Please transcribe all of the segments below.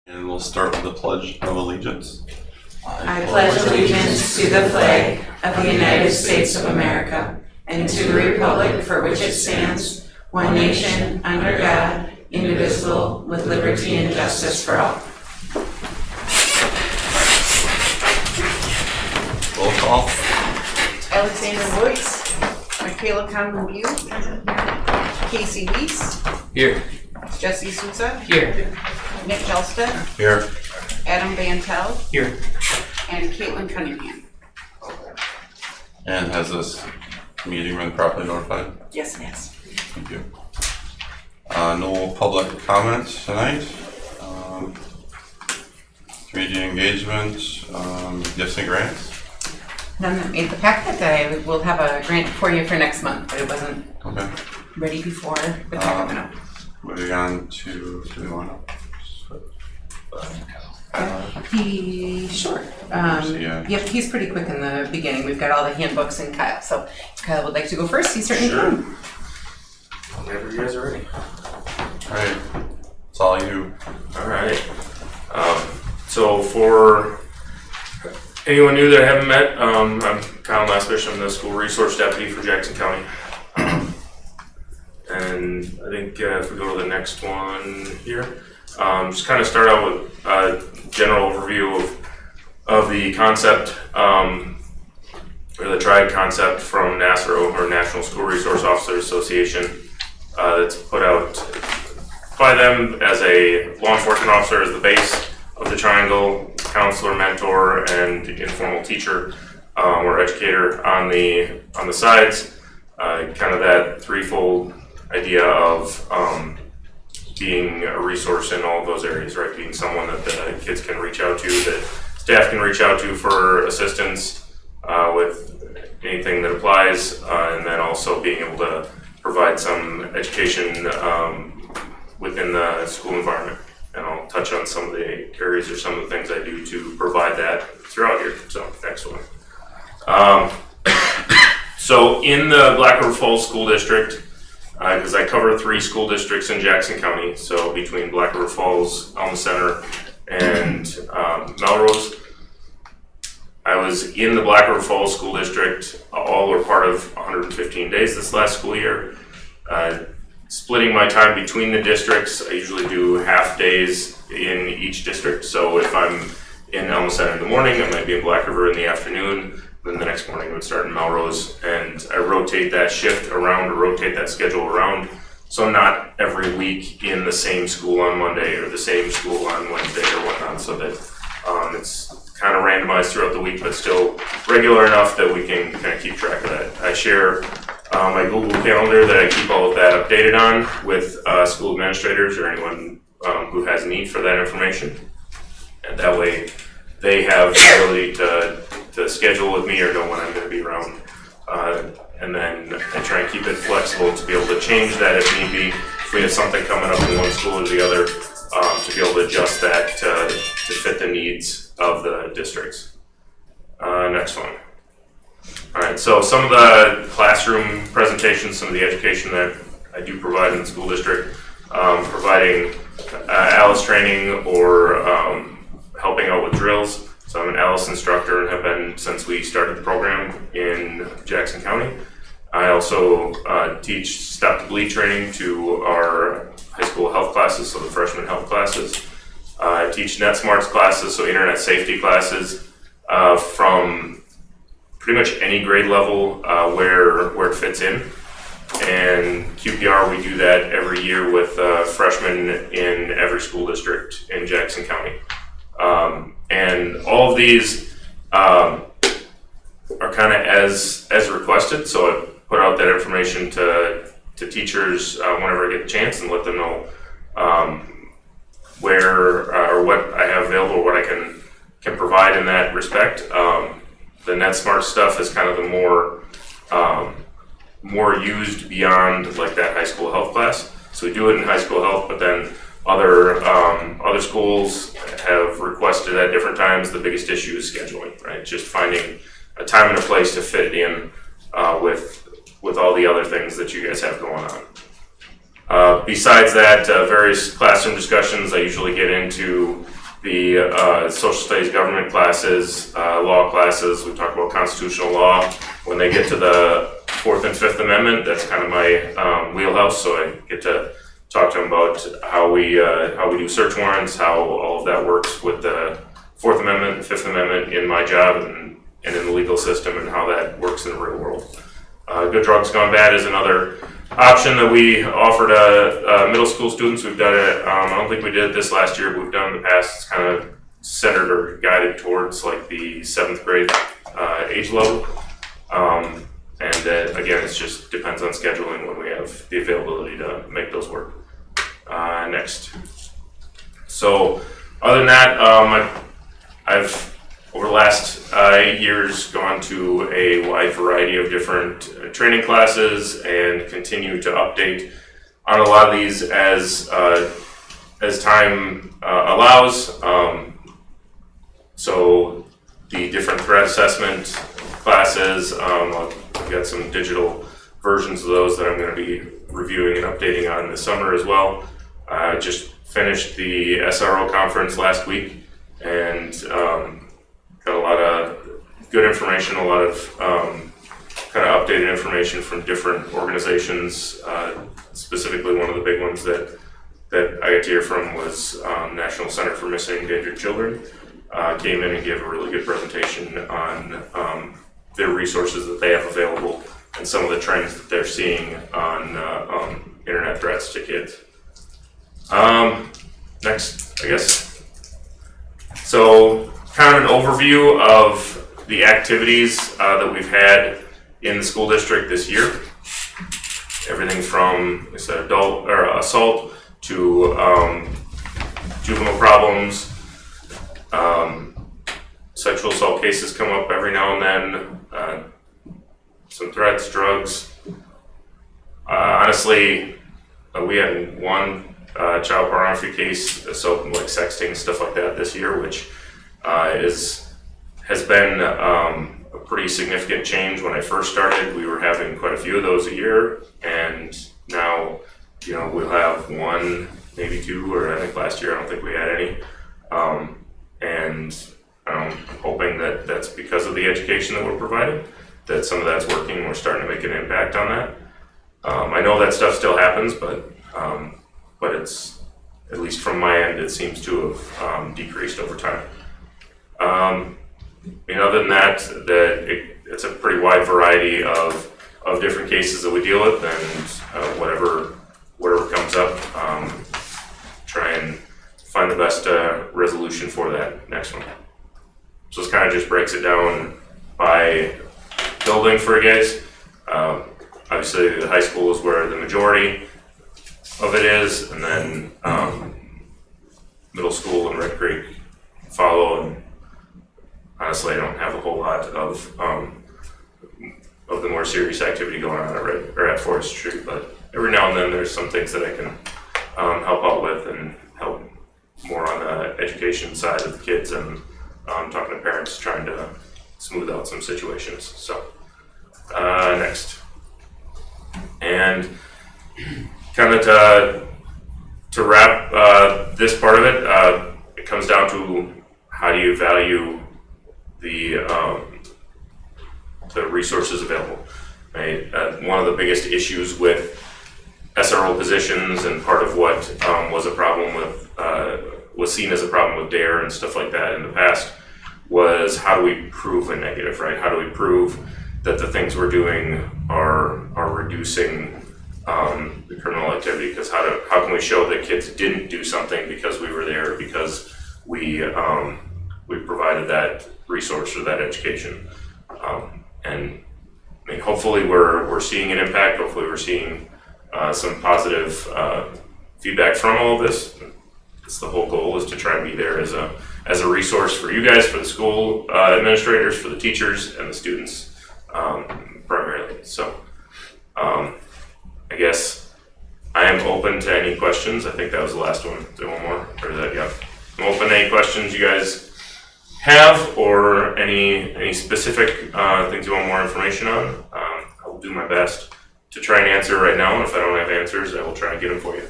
And we'll start with the Pledge of Allegiance. I pledge allegiance to the flag of the United States of America and to the republic for which it stands, one nation, under God, indivisible, with liberty and justice for all. Roll call. Alexander Woods, Michaela Conlon-View, Casey Weiss, Here. Jesse Souza, Here. Nick Helstead, Here. Adam Bantel, Here. and Caitlin Cunningham. And has this meeting been properly notified? Yes, it is. Thank you. No public comments tonight. Community engagement, gifts and grants. None that made the packet. I will have a grant for you for next month, but it wasn't Okay. ready before the packet went out. Moving on to, do we want to? Sure. Yeah. Yep, he's pretty quick in the beginning. We've got all the handbooks and Kyle. So if Kyle would like to go first, he certainly can. Whenever you guys are ready. Alright, it's all you. Alright. So for anyone new that I haven't met, I'm Kyle Masbish. I'm the school resource deputy for Jackson County. And I think if we go to the next one here, just kind of start out with a general overview of the concept, or the TRIAD concept from NASRO, or National School Resource Officers Association. That's put out by them as a law enforcement officer as the base of the triangle, counselor, mentor, and informal teacher or educator on the sides. Kind of that threefold idea of being a resource in all of those areas, right? Being someone that the kids can reach out to, that staff can reach out to for assistance with anything that applies, and then also being able to provide some education within the school environment. And I'll touch on some of the areas or some of the things I do to provide that throughout here. So next one. So in the Black River Falls School District, because I cover 3 school districts in Jackson County, so between Black River Falls, Alma Center, and Melrose. I was in the Black River Falls School District, all were part of 115 days this last school year. Splitting my time between the districts, I usually do half days in each district. So if I'm in Alma Center in the morning, I might be in Black River in the afternoon. Then the next morning I would start in Melrose, and I rotate that shift around, or rotate that schedule around. So I'm not every week in the same school on Monday or the same school on Wednesday or whatnot, so that it's kind of randomized throughout the week, but still regular enough that we can kind of keep track of that. I share my Google Calendar that I keep all of that updated on with school administrators or anyone who has need for that information. And that way they have the ability to schedule with me or know when I'm going to be around. And then I try and keep it flexible to be able to change that if need be. If we have something coming up in one school or the other, to be able to adjust that to fit the needs of the districts. Next one. All right, so some of the classroom presentations, some of the education that I do provide in the school district, providing ALICE training or helping out with drills. So I'm an ALICE instructor and have been since we started the program in Jackson County. I also teach Stop to Bleed training to our high school health classes, so the freshman health classes. I teach NetSmarts classes, so internet safety classes from pretty much any grade level where it fits in. And QPR, we do that every year with freshmen in every school district in Jackson County. And all of these are kind of as requested, so I put out that information to teachers whenever I get the chance and let them know where or what I have available, what I can provide in that respect. The NetSmart stuff is kind of the more used beyond like that high school health class. So we do it in high school health, but then other schools have requested at different times. The biggest issue is scheduling, right? Just finding a time and a place to fit it in with all the other things that you guys have going on. Besides that, various classroom discussions, I usually get into the social studies government classes, law classes. We talk about constitutional law. When they get to the Fourth and Fifth Amendment, that's kind of my wheelhouse, so I get to talk to them about how we do search warrants, how all of that works with the Fourth Amendment and Fifth Amendment in my job and in the legal system, and how that works in the real world. Good Drugs Gone Bad is another option that we offer to middle school students. We've done it, I don't think we did it this last year, but we've done it in the past. It's kind of centered or guided towards like the 7th grade age level. And again, it just depends on scheduling when we have the availability to make those work. Next. So other than that, I've over the last years gone to a wide variety of different training classes and continue to update on a lot of these as time allows. So the different threat assessment classes, I've got some digital versions of those that I'm going to be reviewing and updating on this summer as well. I just finished the SRO conference last week and got a lot of good information, a lot of kind of updated information from different organizations. Specifically, one of the big ones that I got to hear from was National Center for Missing and Endangered Children. Came in and gave a really good presentation on their resources that they have available and some of the trends that they're seeing on internet threats to kids. Next, I guess. So, kind of an overview of the activities that we've had in the school district this year. Everything from, like I said, adult or assault to juvenile problems. Sexual assault cases come up every now and then. Some threats, drugs. Honestly, we had one child pornography case, so like sexting, stuff like that this year, which has been a pretty significant change. When I first started, we were having quite a few of those a year, and now, we'll have one, maybe two, or I think last year I don't think we had any. And I'm hoping that that's because of the education that we're providing, that some of that's working and we're starting to make an impact on that. I know that stuff still happens, but it's, at least from my end, it seems to have decreased over time. Other than that, it's a pretty wide variety of different cases that we deal with, and whatever comes up, try and find the best resolution for that next one. So this kind of just breaks it down by building for you guys. Obviously, the high school is where the majority of it is, and then middle school and Red Creek follow. And honestly, I don't have a whole lot of the more serious activity going on at Forest Street, but every now and then there's some things that I can help out with and help more on the education side of the kids, and talking to parents, trying to smooth out some situations. So next, and kind of to wrap this part of it, it comes down to how do you value the resources available. Right? One of the biggest issues with SRO positions, and part of what was seen as a problem with DARE and stuff like that in the past, was how do we prove a negative, right? How do we prove that the things we're doing are reducing the criminal activity? Because how can we show that kids didn't do something because we were there, because we provided that resource or that education? And I mean, hopefully we're seeing an impact. Hopefully we're seeing some positive feedback from all of this. It's the whole goal is to try and be there as a resource for you guys, for the school administrators, for the teachers, and the students primarily. So I guess I am open to any questions. I think that was the last one. Is there one more? Or is that, yeah. I'm open to any questions you guys have, or any specific things you want more information on. I will do my best to try and answer right now, and if I don't have answers, I will try and get them for you.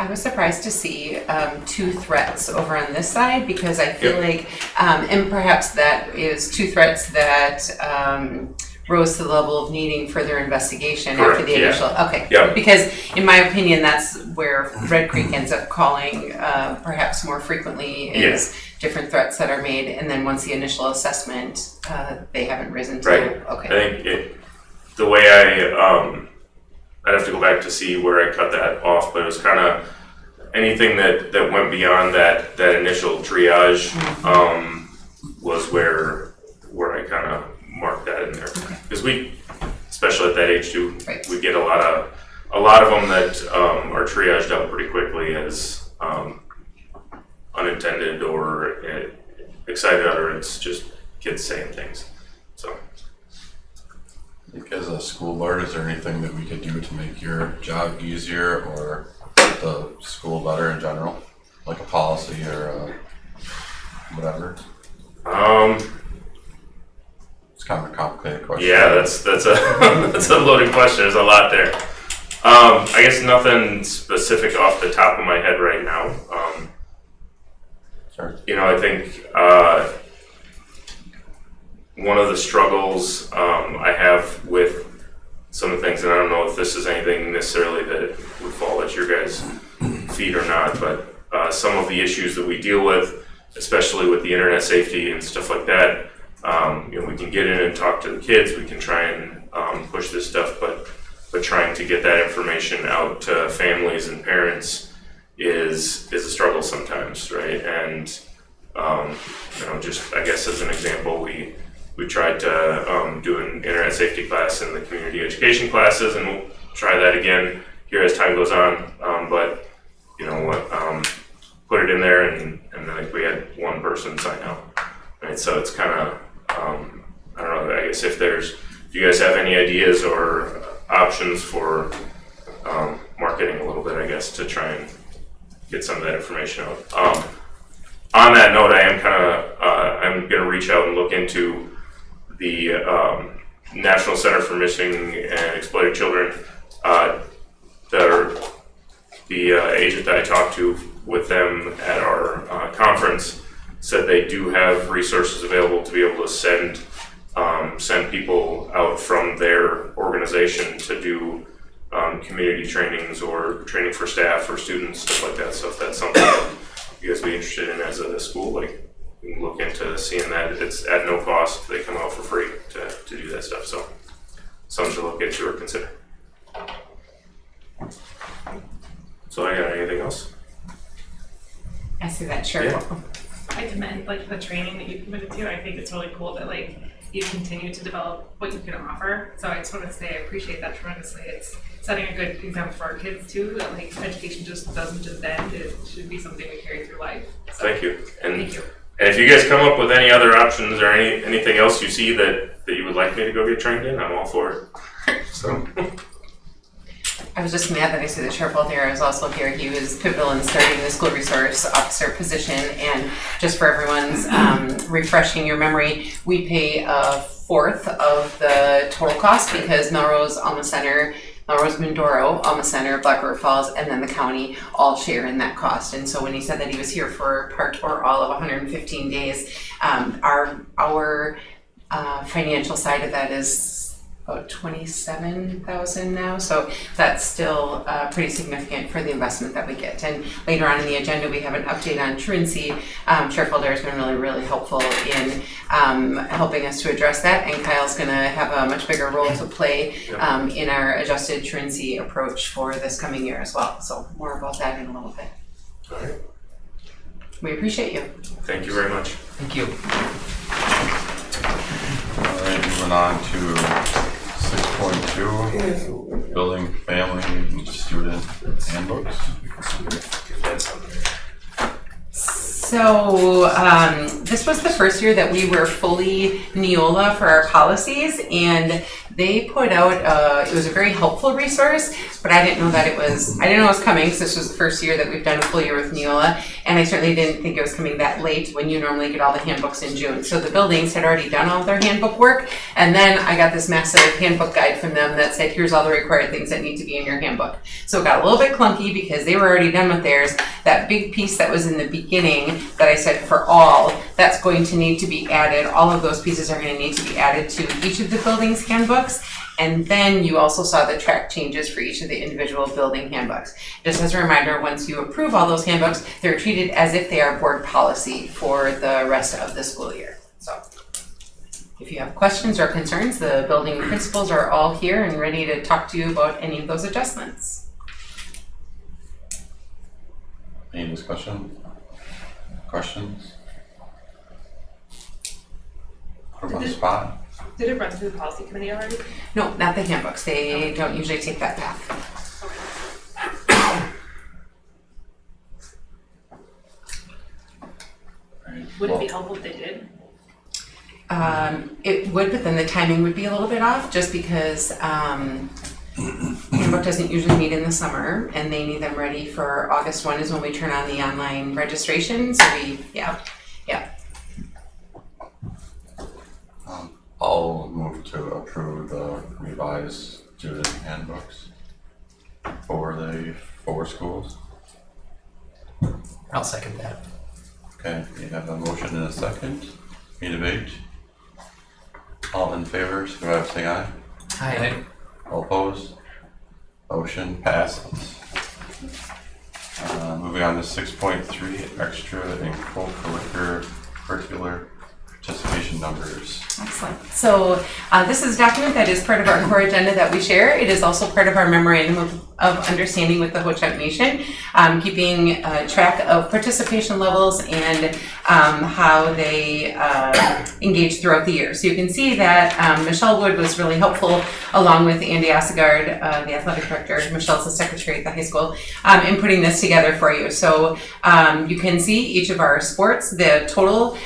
I was surprised to see 2 threats over on this side because I feel like, and perhaps that is 2 threats that rose to the level of needing further investigation after Correct, the yeah. initial. Okay. Yep. Because in my opinion, that's where Red Creek ends up calling perhaps more frequently is different threats that are made, and then once the initial assessment, they haven't risen to. Right. Okay. I think the way I'd have to go back to see where I cut that off, but it was kind of anything that went beyond that initial triage was where I kind of marked that in there. Because we, especially at that age too, Right. we get a lot of them that are triaged out pretty quickly as unintended or excited utterance, just kids saying things. So. I think as a school board, is there anything that we could do to make your job easier or the school better in general? Like a policy or whatever? It's kind of a complicated question. Yeah, that's a that's a loaded question. There's a lot there. I guess nothing specific off the top of my head right now. Sure. You know, I think one of the struggles I have with some of the things, and I don't know if this is anything necessarily that would fall at your guys' feet or not, but some of the issues that we deal with, especially with the internet safety and stuff like that, you know, we can get in and talk to the kids, we can try and push this stuff, but trying to get that information out to families and parents is a struggle sometimes, right? And you know, just I guess as an example, we tried to do an internet safety class in the community education classes, and we'll try that again here as time goes on. But you know what, put it in there, and I think we had one person sign out. Right, so it's kind of I don't know. I guess if you guys have any ideas or options for marketing a little bit, I guess to try and get some of that information out. On that note, I am I'm going to reach out and look into the National Center for Missing and Exploited Children. The agent that I talked to with them at our conference said they do have resources available to be able to send people out from their organization to do community trainings or training for staff or students, stuff like that. So if that's something that you guys be interested in as a school, like you can look into seeing that. It's at no cost. They come out for free to do that stuff. So something to look into or consider. So I got anything else? I see that, sure. Yeah. I commend like the training that you committed to. I think it's really cool that like you continue to develop what you can offer. So I just want to say I appreciate that tremendously. It's setting a good example for our kids too, that like education just doesn't just end. It should be something we carry through life. So, Thank you. And thank you. And if you guys come up with any other options or anything else you see that you would like me to go get trained in, I'm all for it. So I was just mad that I see the Sheriff Walter is also here. He was pivotal in starting the school resource officer position. And just for everyone's refreshing your memory, we pay a fourth of the total cost because Melrose, Alma Center, Melrose, Mindoro, Alma Center, Black River Falls, and then the county all share in that cost. And so when he said that he was here for part or all of 115 days, our financial side of that is about $27,000 now, so that's still pretty significant for the investment that we get. And later on in the agenda, we have an update on truancy. Sheriff Walter has been really helpful in helping us to address that, and Kyle's going to have a much bigger role to play in our adjusted truancy approach for this coming year as well. So more about that in a little bit. all right. We appreciate you. Thank you very much. Thank you. All right, moving on to 6.2, building family and student handbooks. So this was the first year that we were fully Neola for our policies, and they put out, it was a very helpful resource, but I didn't know it was coming, because this was the first year that we've done a full year with Neola, and I certainly didn't think it was coming that late when you normally get all the handbooks in June. So the buildings had already done all of their handbook work, and then I got this massive handbook guide from them that said, here's all the required things that need to be in your handbook. So it got a little bit clunky because they were already done with theirs. That big piece that was in the beginning that I said for all, that's going to need to be added. All of those pieces are going to need to be added to each of the buildings' handbooks. And then you also saw the track changes for each of the individual building handbooks. Just as a reminder, once you approve all those handbooks, they're treated as if they are board policy for the rest of the school year. So if you have questions or concerns, the building principals are all here and ready to talk to you about any of those adjustments. Any discussion? Questions? Put them on the spot. Did it run through the policy committee already? No, not the handbooks. They don't usually take that path. Right. Would it Well, be helpful if they did? It would, but then the timing would be a little bit off just because handbook doesn't usually meet in the summer and they need them ready for August 1 is when we turn on the online registration. So yeah. I'll move to approve the revised student handbooks for the 4 schools. I'll second that. Okay, we have a motion and a second. Any debate? All in favor, signify by saying aye. Aye. All opposed? Motion passes. Moving on to 6.3, extra and co-curricular participation numbers. Excellent. So this is a document that is part of our core agenda that we share. It is also part of our memorandum of understanding with the Ho-Chunk Nation, keeping track of participation levels and how they engage throughout the year. So you can see that Michelle Wood was really helpful along with Andy Asegard, the athletic director. Michelle's the secretary at the high school, in putting this together for you. So you can see each of our sports, the total,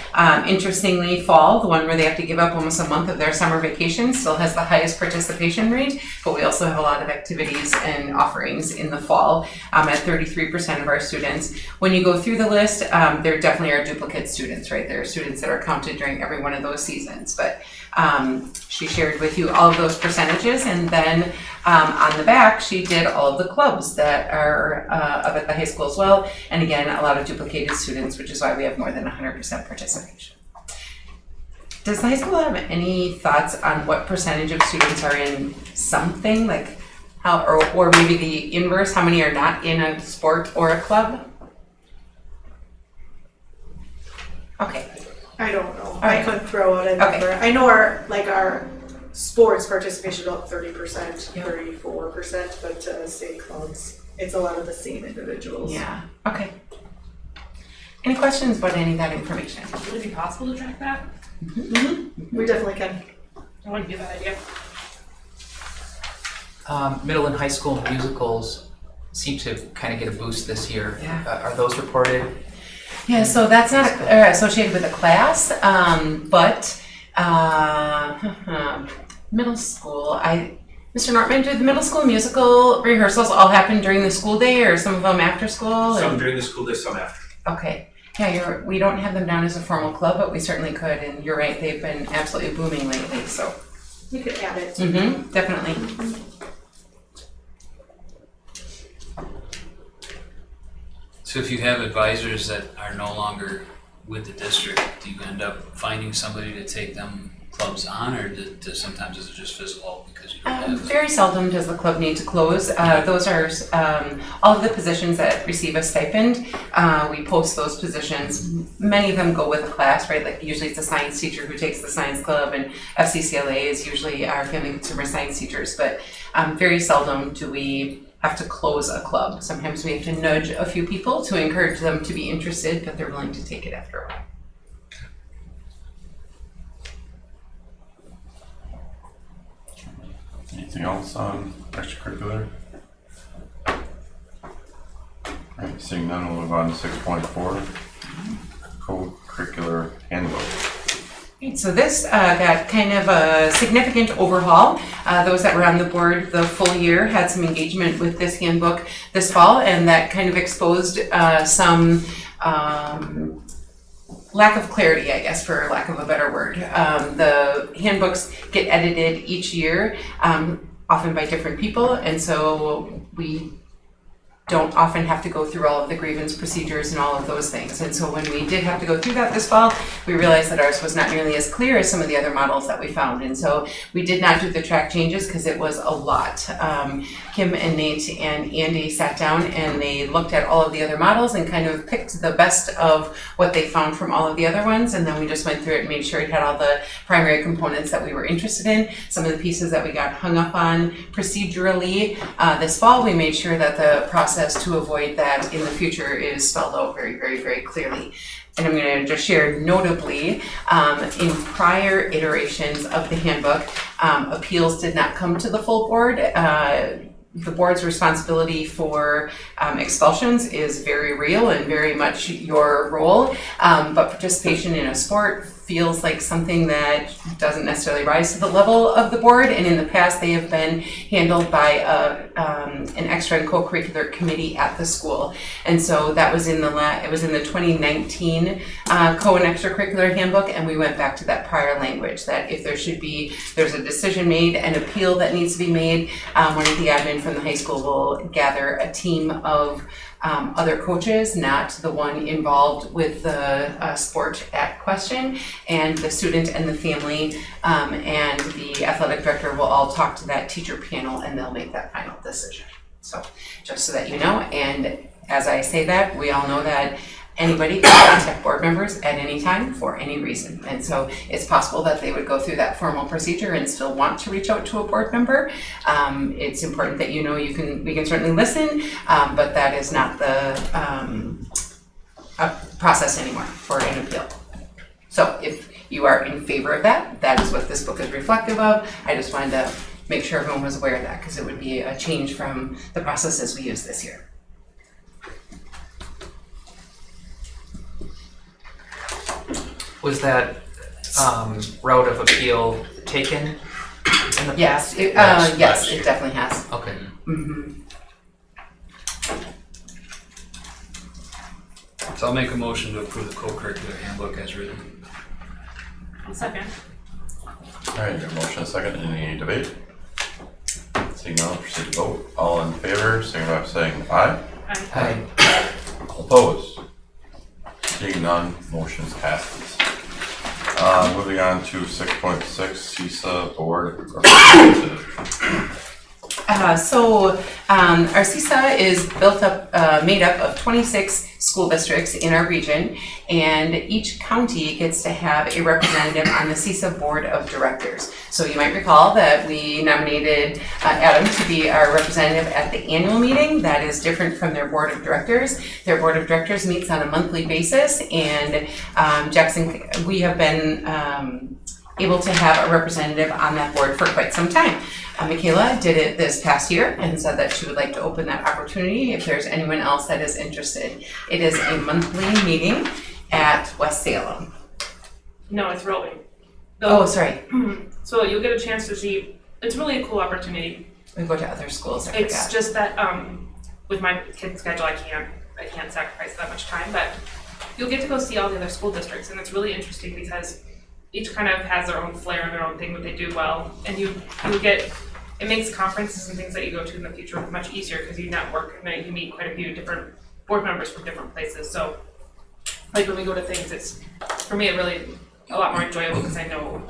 interestingly, fall, the one where they have to give up almost a month of their summer vacation, still has the highest participation rate, but we also have a lot of activities and offerings in the fall at 33% of our students. When you go through the list, there definitely are duplicate students, right? There are students that are counted during every one of those seasons, but she shared with you all of those percentages, and then on the back, she did all of the clubs that are up at the high school as well, and again, a lot of duplicated students, which is why we have more than 100% participation. Does the high school have any thoughts on what percentage of students are in something, like how, or maybe the inverse, how many are not in a sport or a club? Okay. I don't know. right. I couldn't throw out a number. I know our sports participation about 30%, Yep. 34%, but state clubs, it's a lot of the same individuals. Yeah, okay. Any questions about any of that information? Would it be possible to track that? We definitely can. That wouldn't be a bad idea. Middle and high school musicals seem to kind of get a boost this year. Yeah. Are those reported? Yeah, so that's not associated with a class, but middle school, Mr. Nortman, do the middle school musical rehearsals all happen during the school day or some of them after school? Some during the school day, some after. Okay. Yeah, we don't have them down as a formal club, but we certainly could, and you're right, they've been absolutely booming lately, so. We could add it. Definitely. So if you have advisors that are no longer with the district, do you end up finding somebody to take them clubs on, or sometimes is it just fizzle because you don't have? Very seldom does the club need to close. Those are all of the positions that receive a stipend. We post those positions. Many of them go with a class, right? Like usually it's a science teacher who takes the science club, and FCCLA is usually our family consumer science teachers. But very seldom do we have to close a club. Sometimes we have to nudge a few people to encourage them to be interested, but they're willing to take it after a while. Anything else on extracurricular? Alright, seeing none, we'll move on to 6.4. co-curricular handbook. Right, so this got kind of a significant overhaul. Those that were on the board the full year had some engagement with this handbook this fall, and that kind of exposed some lack of clarity, I guess, for lack of a better word. The handbooks get edited each year, often by different people, and so we don't often have to go through all of the grievance procedures and all of those things. And so when we did have to go through that this fall, we realized that ours was not nearly as clear as some of the other models that we found. And so we did not do the track changes because it was a lot. Kim and Nate and Andy sat down and they looked at all of the other models and kind of picked the best of what they found from all of the other ones. And then we just went through it and made sure it had all the primary components that we were interested in. Some of the pieces that we got hung up on procedurally this fall, we made sure that the process to avoid that in the future is spelled out very, very, very clearly. And I'm going to just share notably, in prior iterations of the handbook, appeals did not come to the full board. The board's responsibility for expulsions is very real and very much your role, but participation in a sport feels like something that doesn't necessarily rise to the level of the board, and in the past they have been handled by an extra and co-curricular committee at the school. And so that was in the 2019 co and extracurricular handbook, and we went back to that prior language that if there's a decision made, an appeal that needs to be made, one of the admin from the high school will gather a team of other coaches, not the one involved with the sport at question, and the student and the family and the athletic director will all talk to that teacher panel and they'll make that final decision. So just so that you know, and as I say that, we all know that anybody can contact board members at any time for any reason. And so it's possible that they would go through that formal procedure and still want to reach out to a board member. It's important that you know we can certainly listen, but that is not the process anymore for an appeal. So if you are in favor of that, that is what this book is reflective of. I just wanted to make sure everyone was aware of that because it would be a change from the processes we use this year. Was that route of appeal taken in the Yes, past? yes, it definitely has. Okay. Mm-hmm. So I'll make a motion to approve the co-curricular handbook as written. I'll second. All right, your motion and second. Any debate? Seeing none, proceed to vote. All in favor, signify by saying aye. Hi. Opposed? Seeing none, motion passes. Moving on to 6.6, CISA Board Representative. Our CISA is made up of 26 school districts in our region, and each county gets to have a representative on the CISA Board of Directors. So you might recall that we nominated Adam to be our representative at the annual meeting. That is different from their Board of Directors. Their Board of Directors meets on a monthly basis, and we have been able to have a representative on that board for quite some time. Michaela did it this past year and said that she would like to open that opportunity if there's anyone else that is interested. It is a monthly meeting at West Salem. No, it's rolling. Oh, sorry. So you'll get a chance to see, it's really a cool opportunity. We go to other schools, I It's forgot. just that with my kid's schedule, I can't sacrifice that much time, but you'll get to go see all the other school districts, and it's really interesting because each kind of has their own flair and their own thing that they do well, and it makes conferences and things that you go to in the future much easier because you network and then you meet quite a few different board members from different places. So like when we go to things, it's, for me, it really a lot more enjoyable because I know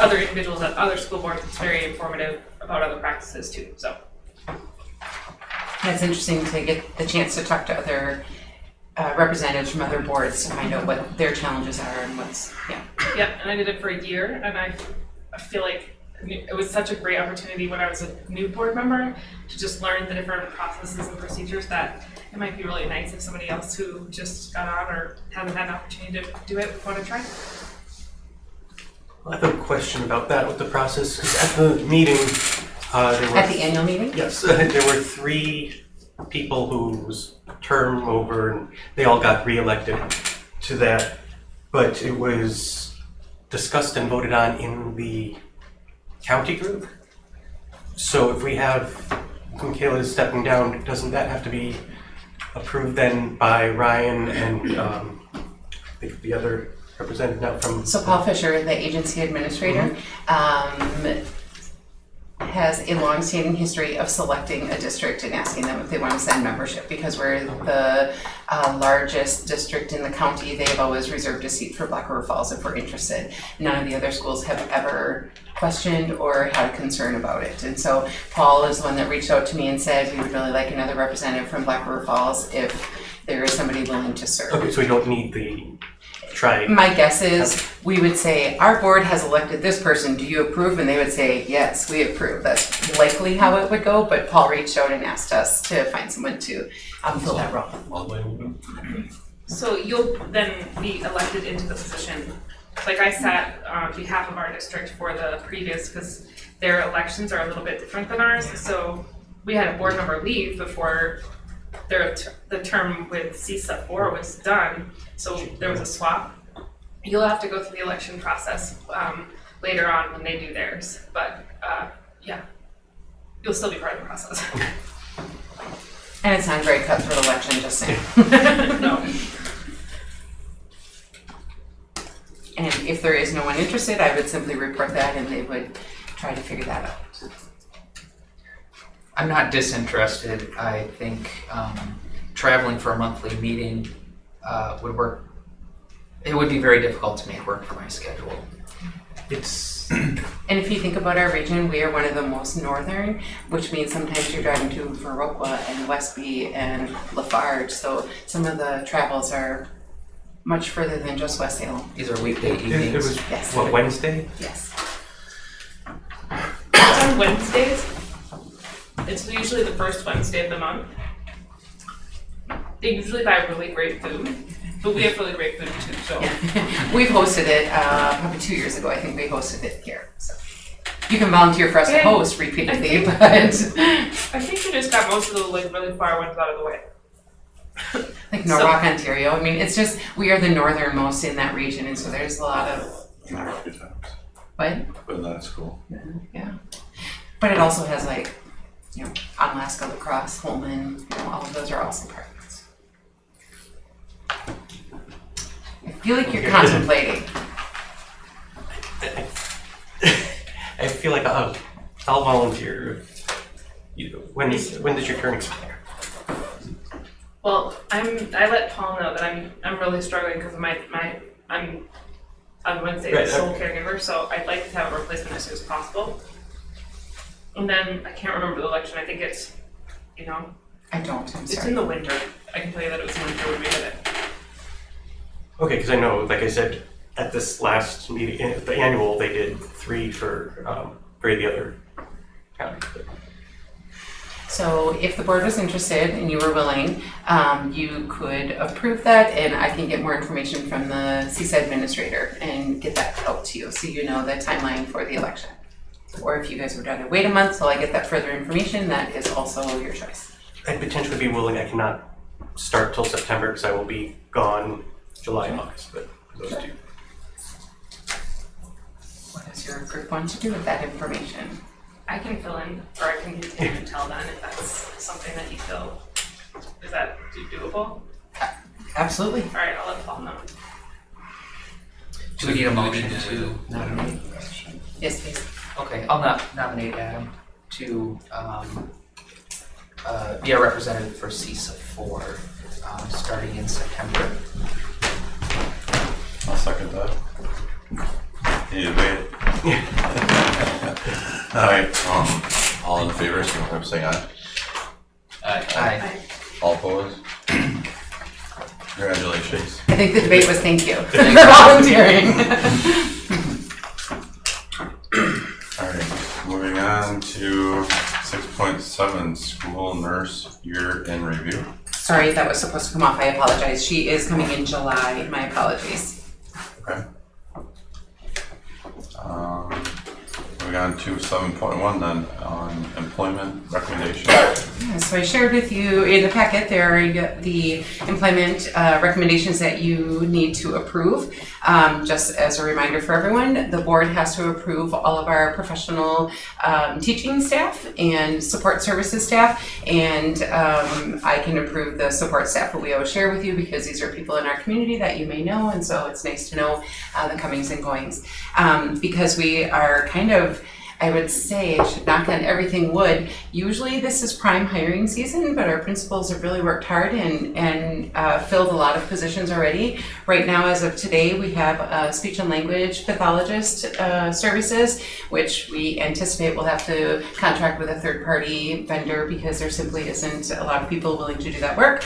other individuals at other school boards. It's very informative about other practices too, so. It's interesting to get the chance to talk to other representatives from other boards to find out what their challenges are and Yep, and I did it for a year, and I feel like it was such a great opportunity when I was a new board member to just learn the different processes and procedures that it might be really nice if somebody else who just got on or hasn't had an opportunity to do it would want to try. I have a question about that with the process, because at the meeting, at the annual meeting? yes, there were 3 people whose term over and they all got reelected. to that, but it was discussed and voted on in the county group. So if we have Michaela stepping down, doesn't that have to be approved then by Ryan and the other representative now from? So Paul Fisher, the agency administrator, has a long-standing history of selecting a district and asking them if they want to send membership. Because we're the largest district in the county, they've always reserved a seat for Black River Falls if we're interested. None of the other schools have ever questioned or had a concern about it. And so Paul is the one that reached out to me and said, we would really like another representative from Black River Falls if there is somebody willing to serve. Okay, so we don't need the try. My guess is we would say, our board has elected this person, do you approve? And they would say, yes, we approve. That's likely how it would go, but Paul reached out and asked us to find someone to fill that role. So you'll then be elected into the position. Like I sat on behalf of our district for the previous, because their elections are a little bit different than ours. So we had a board member leave before the term with CSA 4 was done. So there was a swap. You'll have to go through the election process later on when they do theirs. But yeah, you'll still be part of the process. And it's not a very cutthroat election, just saying. No. And if there is no one interested, I would simply report that and they would try to figure that out. I'm not disinterested. I think traveling for a monthly meeting would work. It would be very difficult to make work for my schedule. It's And if you think about our region, we are one of the most northern, which means sometimes you're driving to Viroqua and Westby and Lafarge. So some of the travels are much further than just West Salem. These are weekday it evenings. was Yes. what, Wednesday? Yes. It's on Wednesdays. It's usually the first Wednesday of the month. They usually buy really great food, but we have really great food too, so. We've hosted it probably 2 years ago. I think we hosted it here. So you can volunteer for us to And host repeatedly, but I think we just got most of the like really far ones out of the way. like Norwalk, Ontario. I mean, it's just we are the northernmost in that region, and so there's a lot of A few times. what. But that's cool. Yeah, but it also has like, you know, Onalaska, La Crosse, Holman. You know, all of those are also partners. I feel like you're contemplating. I feel like I'll volunteer. When does your term expire? Well, I let Paul know that I'm really struggling because I'm Wednesday Right, the sole caregiver, so I'd like to have a replacement as soon as possible. And then I can't remember the election. I think it's, you know, I don't. I'm it's sorry. in the winter. I can tell you that it was winter when we did it. Okay, because I know, like I said, at this last meeting, at the annual, they did 3 for the other county. So if the board was interested and you were willing, you could approve that and I can get more information from the CISA administrator and get that out to you so you know the timeline for the election. Or if you guys would rather wait a month till I get that further information, that is also your choice. I'd potentially be willing. I cannot start till September because I will be gone July and August, but those two. What does your group want to do with that information? I can fill in, or I can continue until then if that's something that you feel, is that doable? Absolutely. All right, I'll let Paul know. Do we need a motion Maybe to nominate? Yes, please. Okay, I'll nominate Adam to be our representative for CISA 4, starting in September. I'll second that. Any debate? Alright, all in favor, so I'm saying aye. Aye. All opposed? Congratulations. I think the debate was thank you for volunteering. Alright, moving on to 6.7, school nurse year in review. Sorry, that was supposed to come off. I apologize. She is coming in July. My apologies. Okay. moving on to 7.1 then, on employment recommendations. Yeah, so I shared with you in the packet, there are the employment recommendations that you need to approve. Just as a reminder for everyone, the board has to approve all of our professional teaching staff and support services staff, and I can approve the support staff, but we always share with you because these are people in our community that you may know, and so it's nice to know the comings and goings. Because we are kind of, I would say, I should knock on everything wood. Usually this is prime hiring season, but our principals have really worked hard and filled a lot of positions already. Right now, as of today, we have a speech and language pathologist services, which we anticipate will have to contract with a third-party vendor because there simply isn't a lot of people willing to do that work.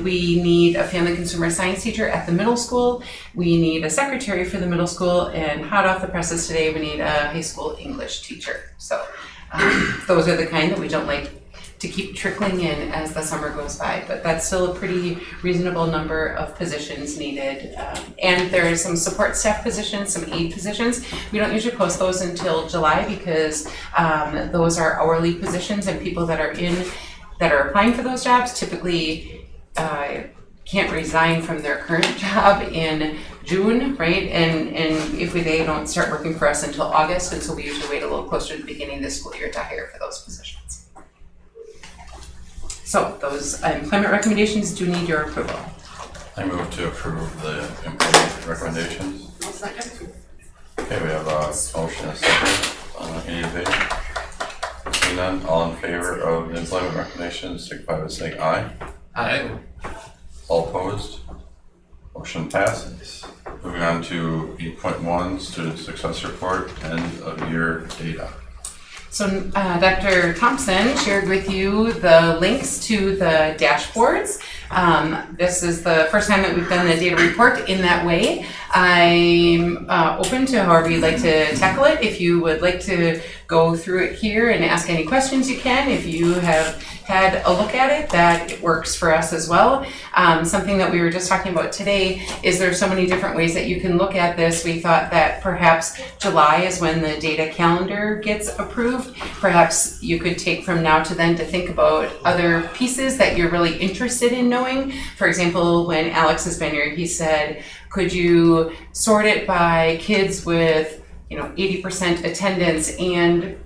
We need a family consumer science teacher at the middle school. We need a secretary for the middle school, and hot off the presses today, we need a high school English teacher. So those are the kind that we don't like to keep trickling in as the summer goes by, but that's still a pretty reasonable number of positions needed. And there are some support staff positions, some aid positions. We don't usually post those until July because those are hourly positions, and people that are applying for those jobs typically can't resign from their current job in June, right? And if they don't start working for us until August, and so we usually wait a little closer to the beginning of the school year to hire for those positions. So those employment recommendations do need your approval. I move to approve the employment recommendations. I'll second. Okay, we have a motion and a second. Any debate? Seeing none, all in favor of the employment recommendations, signify by saying aye. Aye. All opposed? Motion passes. Moving on to 8.1, student success report, end of year data. So Dr. Thompson shared with you the links to the dashboards. This is the first time that we've done the data report in that way. I'm open to however you'd like to tackle it. If you would like to go through it here and ask any questions, you can. If you have had a look at it, that works for us as well. Something that we were just talking about today is there's so many different ways that you can look at this. We thought that perhaps July is when the data calendar gets approved. Perhaps you could take from now to then to think about other pieces that you're really interested in knowing. For example, when Alex has been here, he said, could you sort it by kids with 80% attendance and,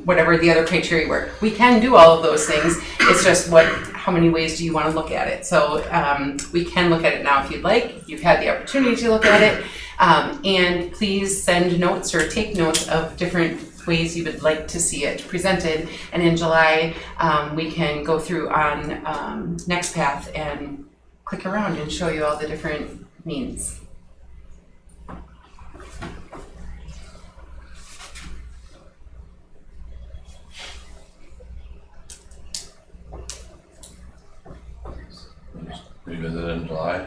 whatever the other criteria were. We can do all of those things. It's just how many ways do you want to look at it? So we can look at it now if you'd like. You've had the opportunity to look at it. And please send notes or take notes of different ways you would like to see it presented. And in July, we can go through on NextPath and click around and show you all the different means. Revisit in July.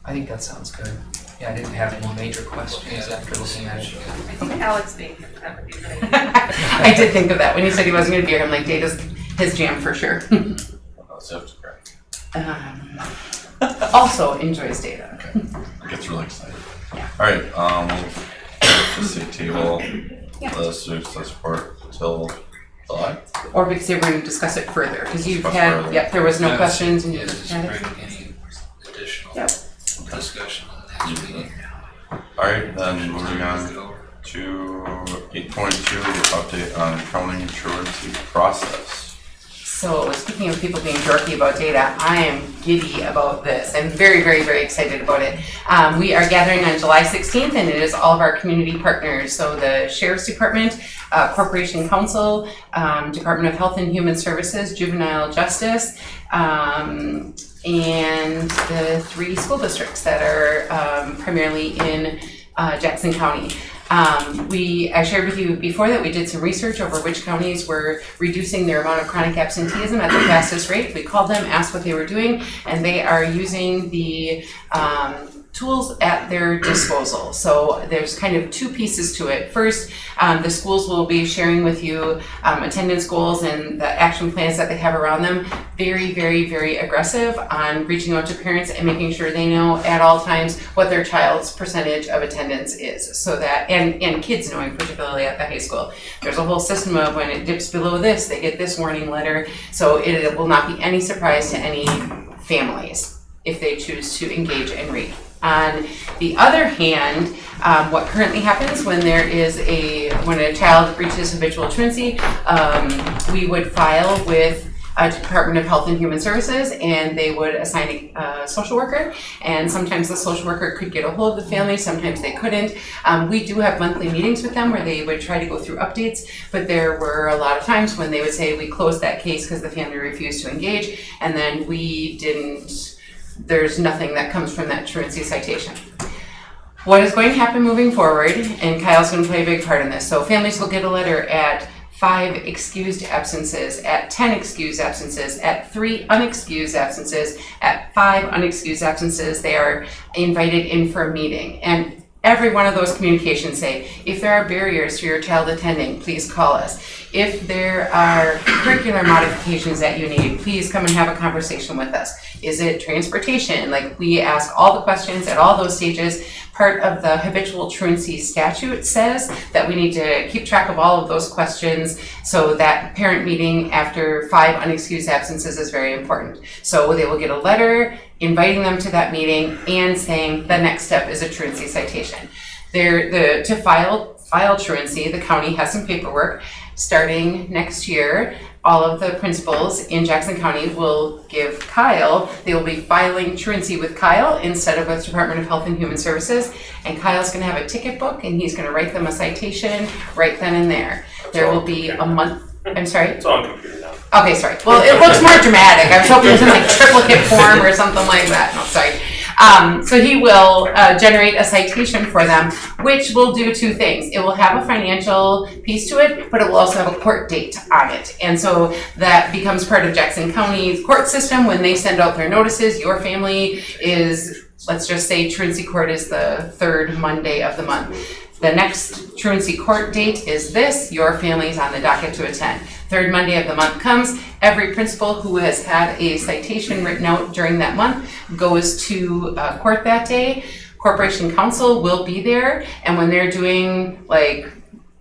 I think that sounds good. Yeah, I didn't have any major questions after looking at it. I think Alex may think that would be really. I did think of that when he said he wasn't going to be here. I'm like, data's his jam for sure. Zip's great. Also enjoys data. Okay, gets really excited. Yeah. All right, just say table the student success report until July. Or we could say we're going to discuss it further because you've Discuss had, further. there was no Yeah, questions and Yeah, you just had bring it. any additional Yep. discussion on the next meeting. All right, then moving Move on it over. to 8.2, update on accounting truancy process. So speaking of people being dorky about data, I am giddy about this. I'm very, very, very excited about it. We are gathering on July 16th and it is all of our community partners. So the Sheriff's Department, Corporation Council, Department of Health and Human Services, Juvenile Justice, and the 3 school districts that are primarily in Jackson County. I shared with you before that we did some research over which counties were reducing their amount of chronic absenteeism at the fastest rate. We called them, asked what they were doing, and they are using the tools at their disposal. So there's kind of two pieces to it. First, the schools will be sharing with you attendance goals and the action plans that they have around them. Very, very, very aggressive on reaching out to parents and making sure they know at all times what their child's percentage of attendance is. So that, and kids knowing, particularly at the high school. There's a whole system of when it dips below this, they get this warning letter. So it will not be any surprise to any families if they choose to engage and read. On the other hand, what currently happens when when a child reaches habitual truancy, we would file with a Department of Health and Human Services, and they would assign a social worker, and sometimes the social worker could get a hold of the family, sometimes they couldn't. We do have monthly meetings with them where they would try to go through updates, but there were a lot of times when they would say, we closed that case because the family refused to engage, and then there's nothing that comes from that truancy citation. What is going to happen moving forward, and Kyle's going to play a big part in this, so families will get a letter at 5 excused absences, at 10 excused absences, at 3 unexcused absences, at 5 unexcused absences, they are invited in for a meeting. And every one of those communications say, if there are barriers to your child attending, please call us. If there are curricular modifications that you need, please come and have a conversation with us. Is it transportation? Like, we ask all the questions at all those stages. Part of the habitual truancy statute says that we need to keep track of all of those questions, so that parent meeting after 5 unexcused absences is very important. So they will get a letter inviting them to that meeting and saying the next step is a truancy citation. To file truancy, the county has some paperwork. Starting next year, all of the principals in Jackson County will give Kyle, they will be filing truancy with Kyle instead of with Department of Health and Human Services. And Kyle's gonna have a ticket book and he's gonna write them a citation right then and there. There will be a month, I'm sorry? It's on computer now. Okay, sorry. Well, it looks more dramatic. I was hoping it was in like triplicate form or something like that. No, sorry. So he will generate a citation for them, which will do 2 things. It will have a financial piece to it, but it will also have a court date on it. And so that becomes part of Jackson County's court system. When they send out their notices, your family is, let's just say truancy court is the 3rd Monday of the month. The next truancy court date is this, your family's on the docket to attend. 3rd Monday of the month comes, every principal who has had a citation written out during that month goes to court that day. Corporation Counsel will be there, and when they're doing like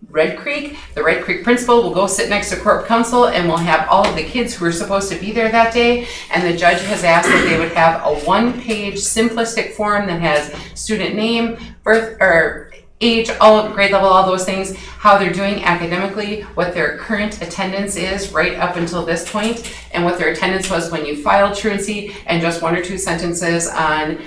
Red Creek, the Red Creek principal will go sit next to Corp Counsel and will have all of the kids who are supposed to be there that day, and the judge has asked that they would have a 1-page simplistic form that has student name, birth, or age, all grade level, all those things, how they're doing academically, what their current attendance is right up until this point, and what their attendance was when you filed truancy, and just 1 or 2 sentences on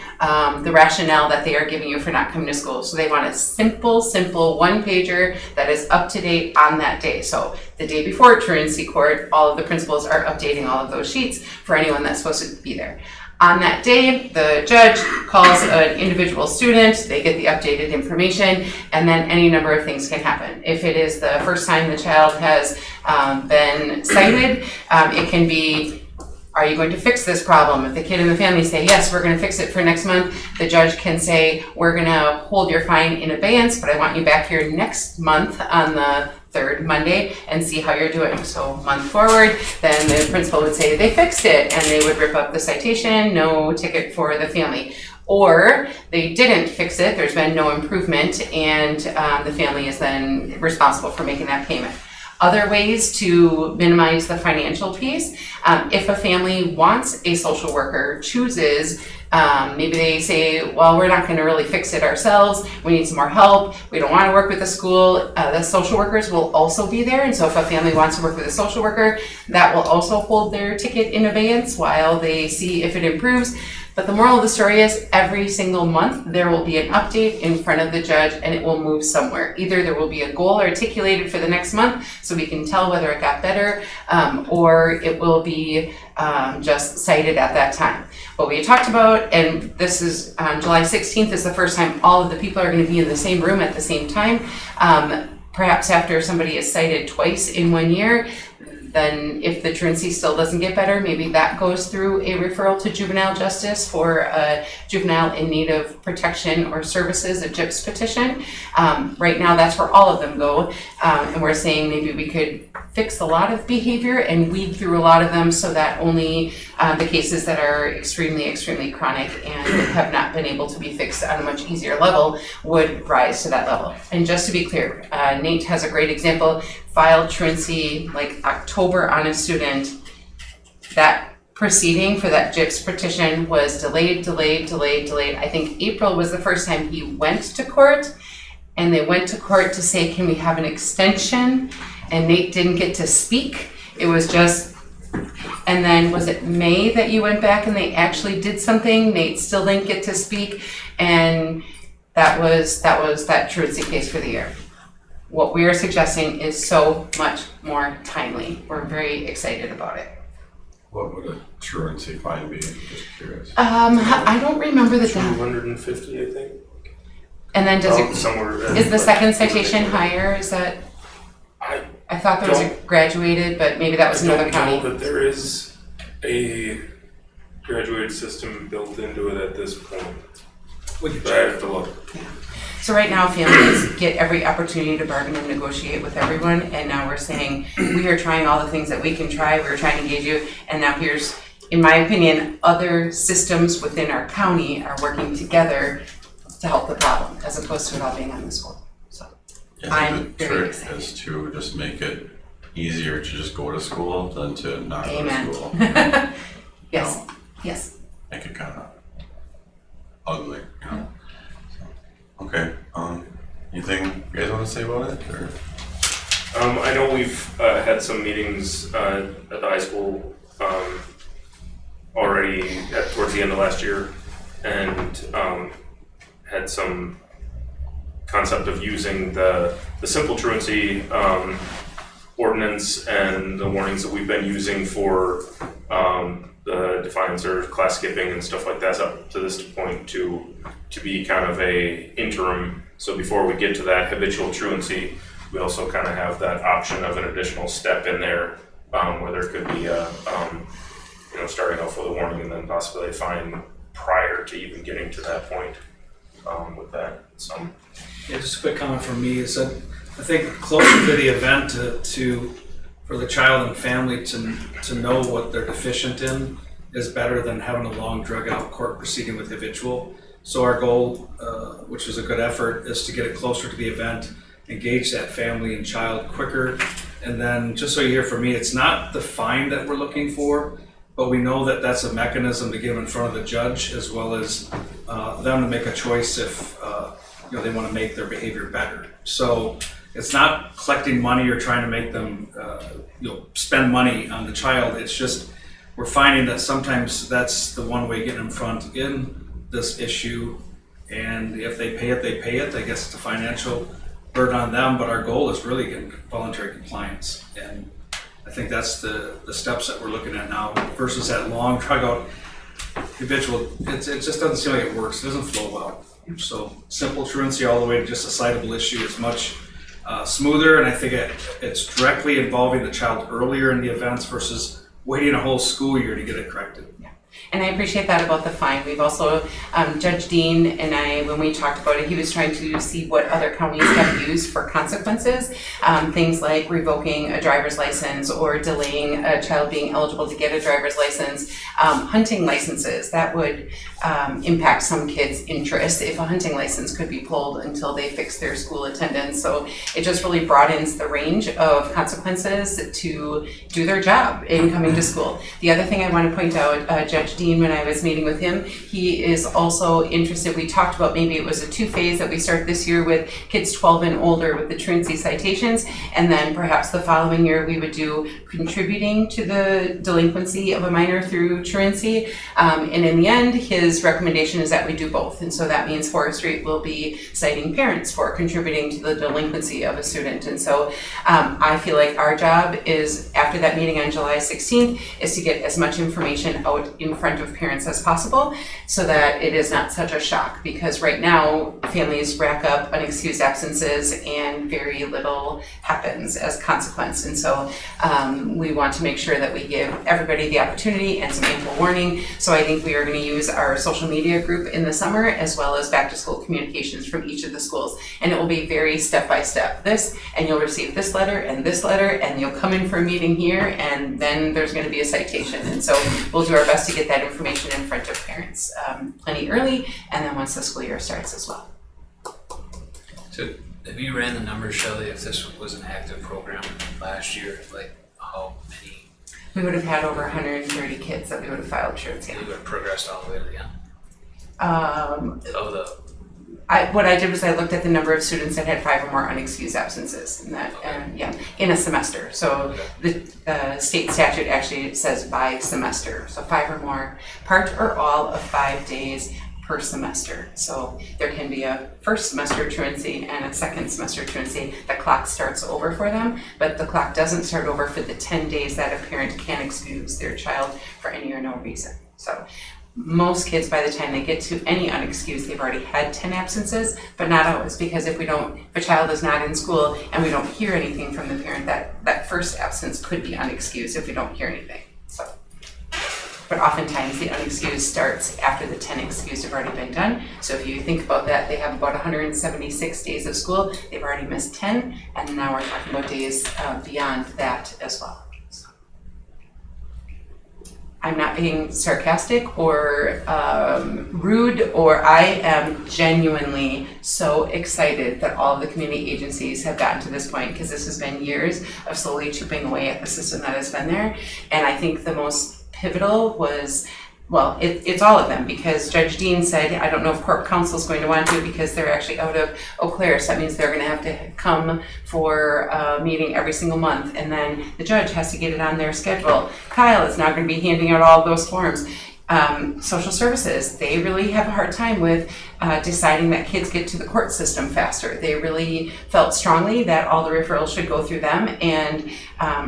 the rationale that they are giving you for not coming to school. So they want a simple 1-pager that is up to date on that day. So the day before truancy court, all of the principals are updating all of those sheets for anyone that's supposed to be there. On that day, the judge calls an individual student, they get the updated information, and then any number of things can happen. If it is the first time the child has been cited, it can be, are you going to fix this problem? If the kid and the family say, yes, we're going to fix it for next month, the judge can say, we're going to hold your fine in abeyance, but I want you back here next month on the 3rd Monday and see how you're doing. So month forward, then the principal would say they fixed it, and they would rip up the citation, no ticket for the family. Or they didn't fix it, there's been no improvement, and the family is then responsible for making that payment. Other ways to minimize the financial piece, if a family wants a social worker, chooses, maybe they say, well, we're not going to really fix it ourselves, we need some more help, we don't want to work with the school, the social workers will also be there. And so if a family wants to work with a social worker, that will also hold their ticket in abeyance while they see if it improves. But the moral of the story is every single month there will be an update in front of the judge and it will move somewhere. Either there will be a goal articulated for the next month so we can tell whether it got better, or it will be just cited at that time. What we talked about, and this is July 16th is the first time all of the people are going to be in the same room at the same time. Perhaps after somebody is cited twice in 1 year, Then if the truancy still doesn't get better, maybe that goes through a referral to juvenile justice for a juvenile in need of protection or services, a JIPS petition. Right now, that's where all of them go. And we're saying maybe we could fix a lot of behavior and weed through a lot of them so that only the cases that are extremely, extremely chronic and have not been able to be fixed on a much easier level would rise to that level. And just to be clear, Nate has a great example, filed truancy like October on a student. That proceeding for that JIPS petition was delayed. I think April was the first time he went to court, and they went to court to say, can we have an extension? And Nate didn't get to speak. It was just, and then was it May that you went back and they actually did something? Nate still didn't get to speak, and that was that truancy case for the year. What we are suggesting is so much more timely. We're very excited about it. What would a truancy fine be? Just curious. I don't remember the 250, I think. And then does it, Somewhere. is the second citation higher? Is that? I thought there was a graduated, but maybe that was another county. I don't know that there is a graduated system built into it at this point. But I have to look. So right now, families get every opportunity to bargain and negotiate with everyone, and now we're saying, we are trying all the things that we can try, we're trying to engage you, and now here's, in my opinion, other systems within our county are working together to help the problem, as opposed to it all being on the school. So I'm The very trick excited. is to just make it easier to just go to school than to not go Amen. to school. Yes, No. yes. Make it kind of ugly, you know? Okay, anything you guys want to say about it, or? I know we've had some meetings at the high school already towards the end of last year, and had some concept of using the simple truancy ordinance and the warnings that we've been using for the defiance or class skipping and stuff like that up to this point to be kind of a interim. So before we get to that habitual truancy, we also kind of have that option of an additional step in there where there could be a, starting off with a warning and then possibly a fine prior to even getting to that point with that. So. Yeah, just a quick comment from me is that I think closer to the event for the child and family to know what they're deficient in is better than having a long drug out court proceeding with habitual. So our goal, which is a good effort, is to get it closer to the event, engage that family and child quicker. And then just so you hear from me, it's not the fine that we're looking for, but we know that that's a mechanism to get them in front of the judge as well as them to make a choice if they want to make their behavior better. So it's not collecting money or trying to make them spend money on the child. It's just we're finding that sometimes that's the one way getting in front in this issue, and if they pay it, they pay it. I guess it's a financial burden on them, but our goal is really getting voluntary compliance, and I think that's the steps that we're looking at now versus that long drug out habitual. It just doesn't seem like it works. It doesn't flow well. So simple truancy all the way to just a citable issue is much smoother, and I think it's directly involving the child earlier in the events versus waiting a whole school year to get it corrected. And I appreciate that about the fine. We've also, Judge Dean and I, when we talked about it, he was trying to see what other counties have used for consequences. Things like revoking a driver's license or delaying a child being eligible to get a driver's license. Hunting licenses, that would impact some kids' interest if a hunting license could be pulled until they fix their school attendance. So it just really broadens the range of consequences to do their job in coming to school. The other thing I want to point out, Judge Dean, when I was meeting with him, he is also interested. We talked about maybe it was a 2-phase that we start this year with kids 12 and older with the truancy citations, and then perhaps the following year we would do contributing to the delinquency of a minor through truancy. And in the end, his recommendation is that we do both. And so that means Forest Street will be citing parents for contributing to the delinquency of a student. And so I feel like our job is, after that meeting on July 16th, is to get as much information out in front front of parents as possible so that it is not such a shock, because right now families rack up unexcused absences and very little happens as a consequence. And so we want to make sure that we give everybody the opportunity and some ample warning. So I think we are going to use our social media group in the summer as well as back to school communications from each of the schools. And it will be very step by step. This, and you'll receive this letter, and you'll come in for a meeting here, and then there's going to be a citation. And so we'll do our best to get that information in front of parents plenty early, and then once the school year starts as well. So have you ran the numbers, Shelley, if this was an active program last year, like how many, We would have had over 130 kids that we would have filed truancy you would have progressed all the way to the end on. of the, What I did was I looked at the number of students that had 5 or more unexcused absences, and that, in a semester. So the state statute actually says by semester, so 5 or more, part or all of 5 days per semester. So there can be a first semester truancy and a second semester truancy. The clock starts over for them, but the clock doesn't start over for the 10 days that a parent can excuse their child for any or no reason. So most kids, by the time they get to any unexcused, they've already had 10 absences, but not always, because if a child is not in school and we don't hear anything from the parent, that first absence could be unexcused if we don't hear anything. So, but oftentimes the unexcused starts after the 10 excused have already been done. So if you think about that, they have about 176 days of school, they've already missed 10, and now we're talking about days beyond that as well. I'm not being sarcastic or rude, or I am genuinely so excited that all of the community agencies have gotten to this point, because this has been years of slowly chipping away at the system that has been there. And I think the most pivotal was, well, it's all of them, because Judge Dean said, I don't know if Corp Council is going to want to, because they're actually out of Eau Claire, so that means they're going to have to come for a meeting every single month, and then the judge has to get it on their schedule. Kyle is now going to be handing out all of those forms. Social services, they really have a hard time with deciding that kids get to the court system faster. They really felt strongly that all the referrals should go through them, and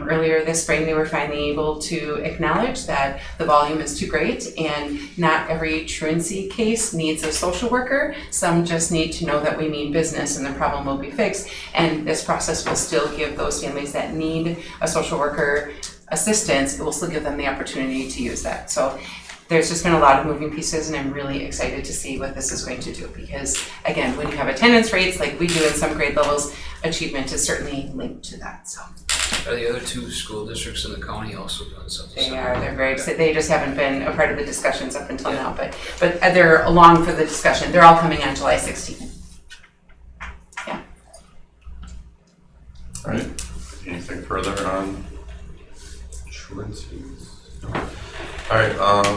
earlier this spring they were finally able to acknowledge that the volume is too great, and not every truancy case needs a social worker. Some just need to know that we mean business and the problem will be fixed, and this process will still give those families that need a social worker assistance, it will still give them the opportunity to use that. So there's just been a lot of moving pieces, and I'm really excited to see what this is going to do, because again, when you have attendance rates like we do in some grade levels, achievement is certainly linked to that. So are the other 2 school districts in the county also doing something? they're very excited. They just haven't been a part of the discussions up until now, but they're along for the discussion. They're all coming on July 16th. Yeah. All right, anything further on truancies? All right,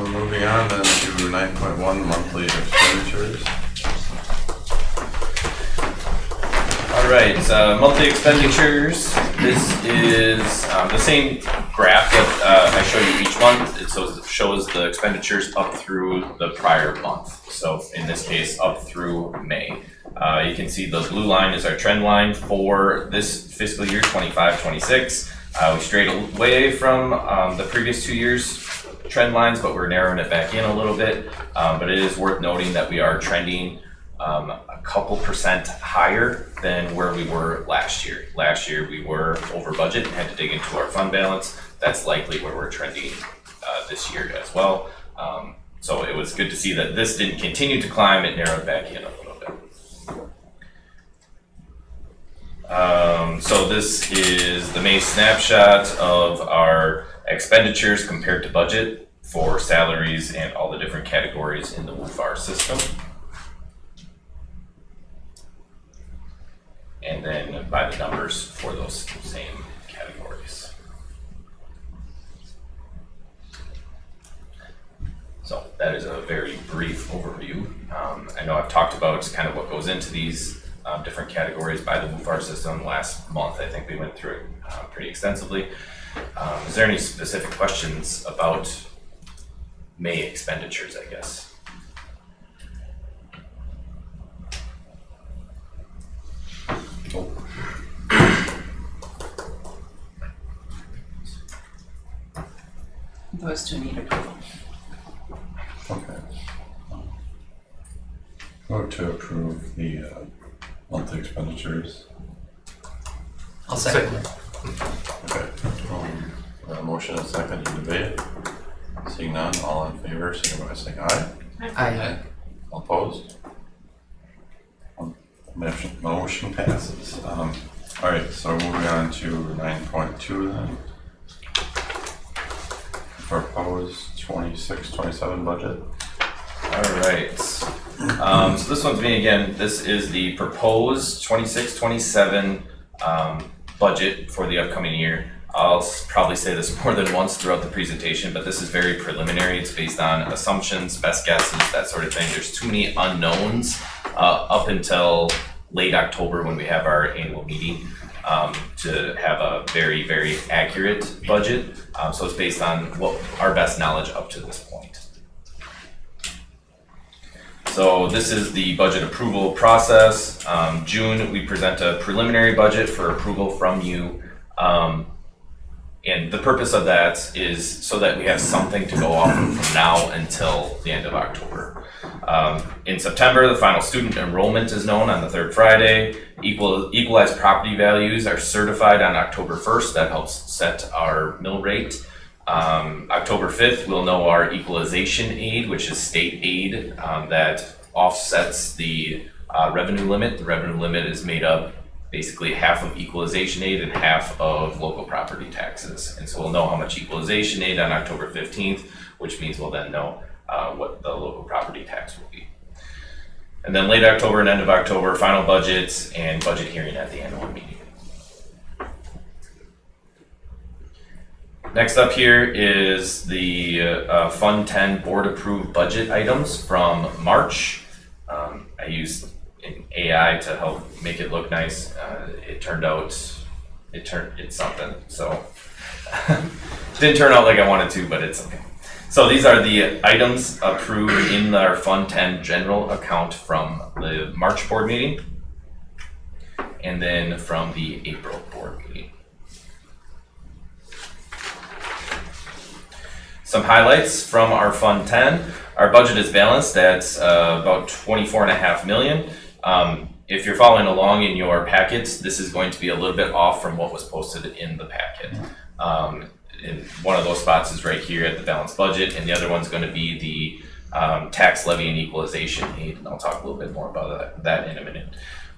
moving on then to 9.1 monthly expenditures. All right, monthly expenditures. This is the same graph that I show you each month. It shows the expenditures up through the prior month. So in this case, up through May. You can see the blue line is our trend line for this fiscal year, 25-26. We strayed away from the previous 2 years trend lines, but we're narrowing it back in a little bit. But it is worth noting that we are trending a couple percent higher than where we were last year. Last year we were over budget and had to dig into our fund balance. That's likely where we're trending this year as well. So it was good to see that this didn't continue to climb, it narrowed back in a little bit. So this is the May snapshot of our expenditures compared to budget for salaries and all the different categories in the WUFAR system. And then by the numbers for those same categories. So that is a very brief overview. I know I've talked about kind of what goes into these different categories by the WUFAR system. Last month, I think we went through it pretty extensively. Is there any specific questions about May expenditures, I guess? Those two need approval. vote to approve the monthly expenditures. I'll second it. Okay. Motion and second to debate. Seeing none, all in favor, signify by saying aye. Aye. All opposed? Motion passes. Alright, so moving on to 9.2 then. Proposed 26-27 budget. Alright, so this one's me again, this is the proposed 26-27 budget for the upcoming year. I'll probably say this more than once throughout the presentation, but this is very preliminary. It's based on assumptions, best guesses, that sort of thing. There's too many unknowns up until late October when we have our annual meeting to have a very, very accurate budget. So it's based on what our best knowledge up to this point. So this is the budget approval process. June, we present a preliminary budget for approval from you. And the purpose of that is so that we have something to go off of from now until the end of October. In September, the final student enrollment is known on the third Friday. Equalized property values are certified on October 1st. That helps set our mill rate. October 5th, we'll know our equalization aid, which is state aid that offsets the revenue limit. The revenue limit is made up basically half of equalization aid and half of local property taxes. And so we'll know how much equalization aid on October 15th, which means we'll then know what the local property tax will be. And then late October and end of October, final budgets and budget hearing at the annual meeting. Next up here is the Fund 10 board approved budget items from March. I used an AI to help make it look nice. It's something. So didn't turn out like I wanted to, but it's okay. So these are the items approved in our Fund 10 general account from the March board meeting and then from the April board meeting. Some highlights from our Fund 10. Our budget is balanced at about $24.5 million. If you're following along in your packets, this is going to be a little bit off from what was posted in the packet. And one of those spots is right here at the balanced budget, and the other one's going to be the tax levy and equalization aid, and I'll talk a little bit more about that in a minute.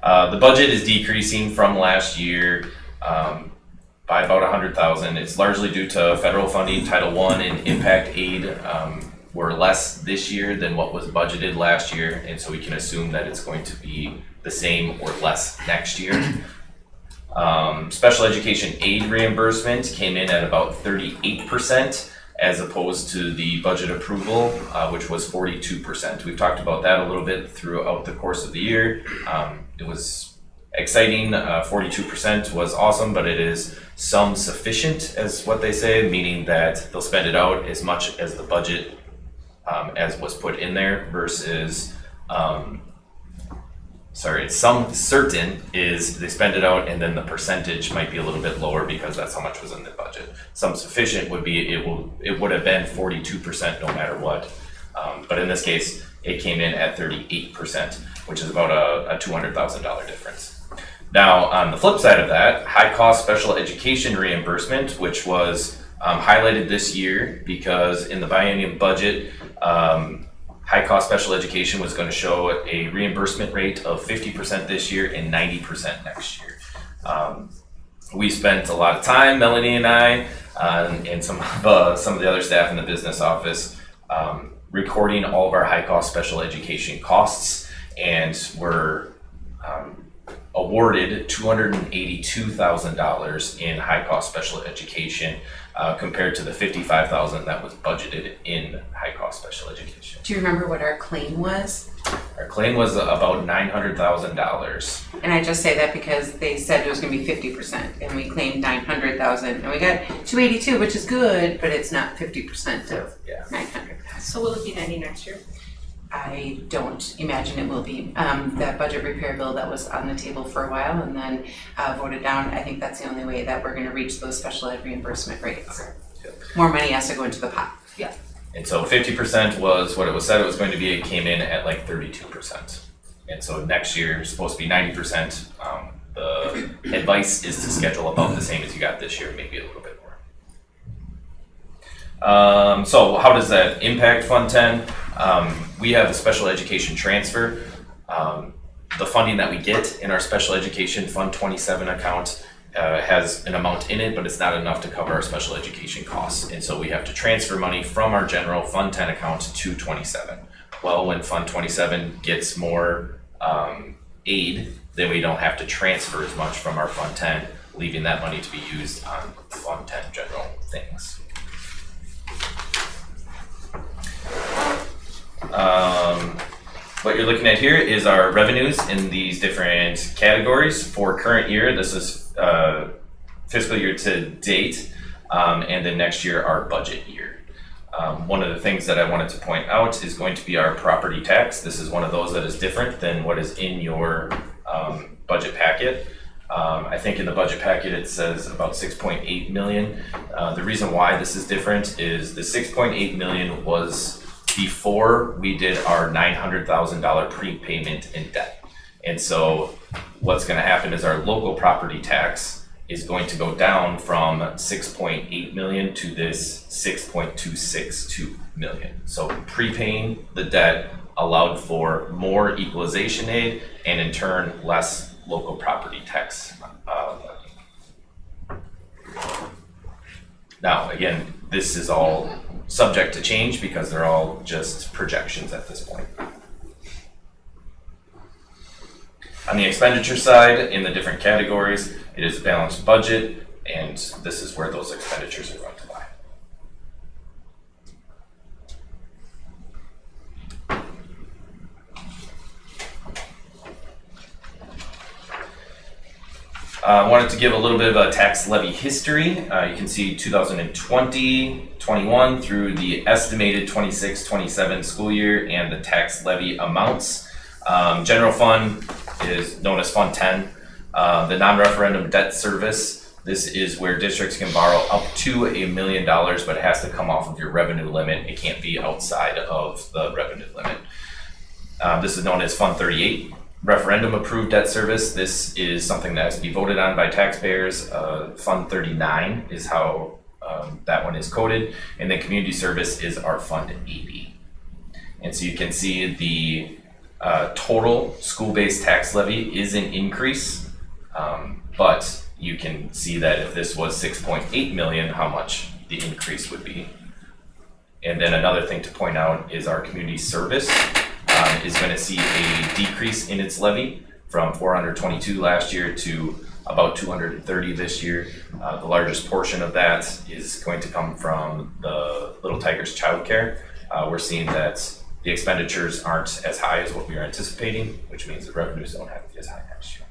The budget is decreasing from last year by about $100,000. It's largely due to federal funding. Title I and impact aid were less this year than what was budgeted last year, and so we can assume that it's going to be the same or less next year. Special education aid reimbursement came in at about 38% as opposed to the budget approval, which was 42%. We've talked about that a little bit throughout the course of the year. It was exciting. 42% was awesome, but it is some sufficient, as what they say, meaning that they'll spend it out as much as the budget as was put in there versus some certain is they spend it out and then the percentage might be a little bit lower because that's how much was in the budget. Some sufficient would be it would have been 42% no matter what, but in this case it came in at 38%, which is about a $200,000 difference. Now on the flip side of that, high cost special education reimbursement, which was highlighted this year because in the biennium budget, high cost special education was going to show a reimbursement rate of 50% this year and 90% next year. We spent a lot of time, Melanie and I, and some of the other staff in the business office, recording all of our high cost special education costs, and were awarded $282,000 in high cost special education compared to the $55,000 that was budgeted in high cost special education. Do you remember what our claim was? Our claim was about $900,000. And I just say that because they said it was gonna be 50%, and we claimed 900,000, and we got 282, which is good, but it's not 50% of 900,000. So will it be 90 next year? I don't imagine it will be. That budget repair bill that was on the table for a while and then voted down, I think that's the only way that we're gonna reach those special ed reimbursement rates. More money has to go into the pot. And so 50% was what it was said it was going to be. It came in at like 32%. And so next year is supposed to be 90%. The advice is to schedule about the same as you got this year, maybe a little bit more. So how does that impact Fund 10? We have a special education transfer. The funding that we get in our special education Fund 27 account has an amount in it, but it's not enough to cover our special education costs. And so we have to transfer money from our general Fund 10 account to 27. Well, when Fund 27 gets more aid, then we don't have to transfer as much from our Fund 10, leaving that money to be used on Fund 10 general things. What you're looking at here is our revenues in these different categories for current year. This is fiscal year to date, and then next year our budget year. One of the things that I wanted to point out is going to be our property tax. This is one of those that is different than what is in your budget packet. I think in the budget packet it says about 6.8 million. The reason why this is different is the 6.8 million was before we did our $900,000 prepayment in debt. And so what's going to happen is our local property tax is going to go down from 6.8 million to this 6.262 million. So prepaying the debt allowed for more equalization aid and in turn less local property tax. Now again, this is all subject to change because they're all just projections at this point. On the expenditure side, in the different categories, it is a balanced budget, and this is where those expenditures are going to lie. I wanted to give a little bit of a tax levy history. You can see 2020, 21 through the estimated 26, 27 school year and the tax levy amounts. General fund is known as Fund 10. The non-referendum debt service, this is where districts can borrow up to $1 million, but it has to come off of your revenue limit. It can't be outside of the revenue limit. This is known as Fund 38. Referendum approved debt service, this is something that has to be voted on by taxpayers. Fund 39 is how that one is coded, and then community service is our Fund 80. And so you can see the total school-based tax levy is an increase, but you can see that if this was 6.8 million, how much the increase would be. And then another thing to point out is our community service is going to see a decrease in its levy from 422 last year to about 230 this year. The largest portion of that is going to come from the Little Tigers childcare. We're seeing that the expenditures aren't as high as what we were anticipating, which means the revenues don't have to be as high next year.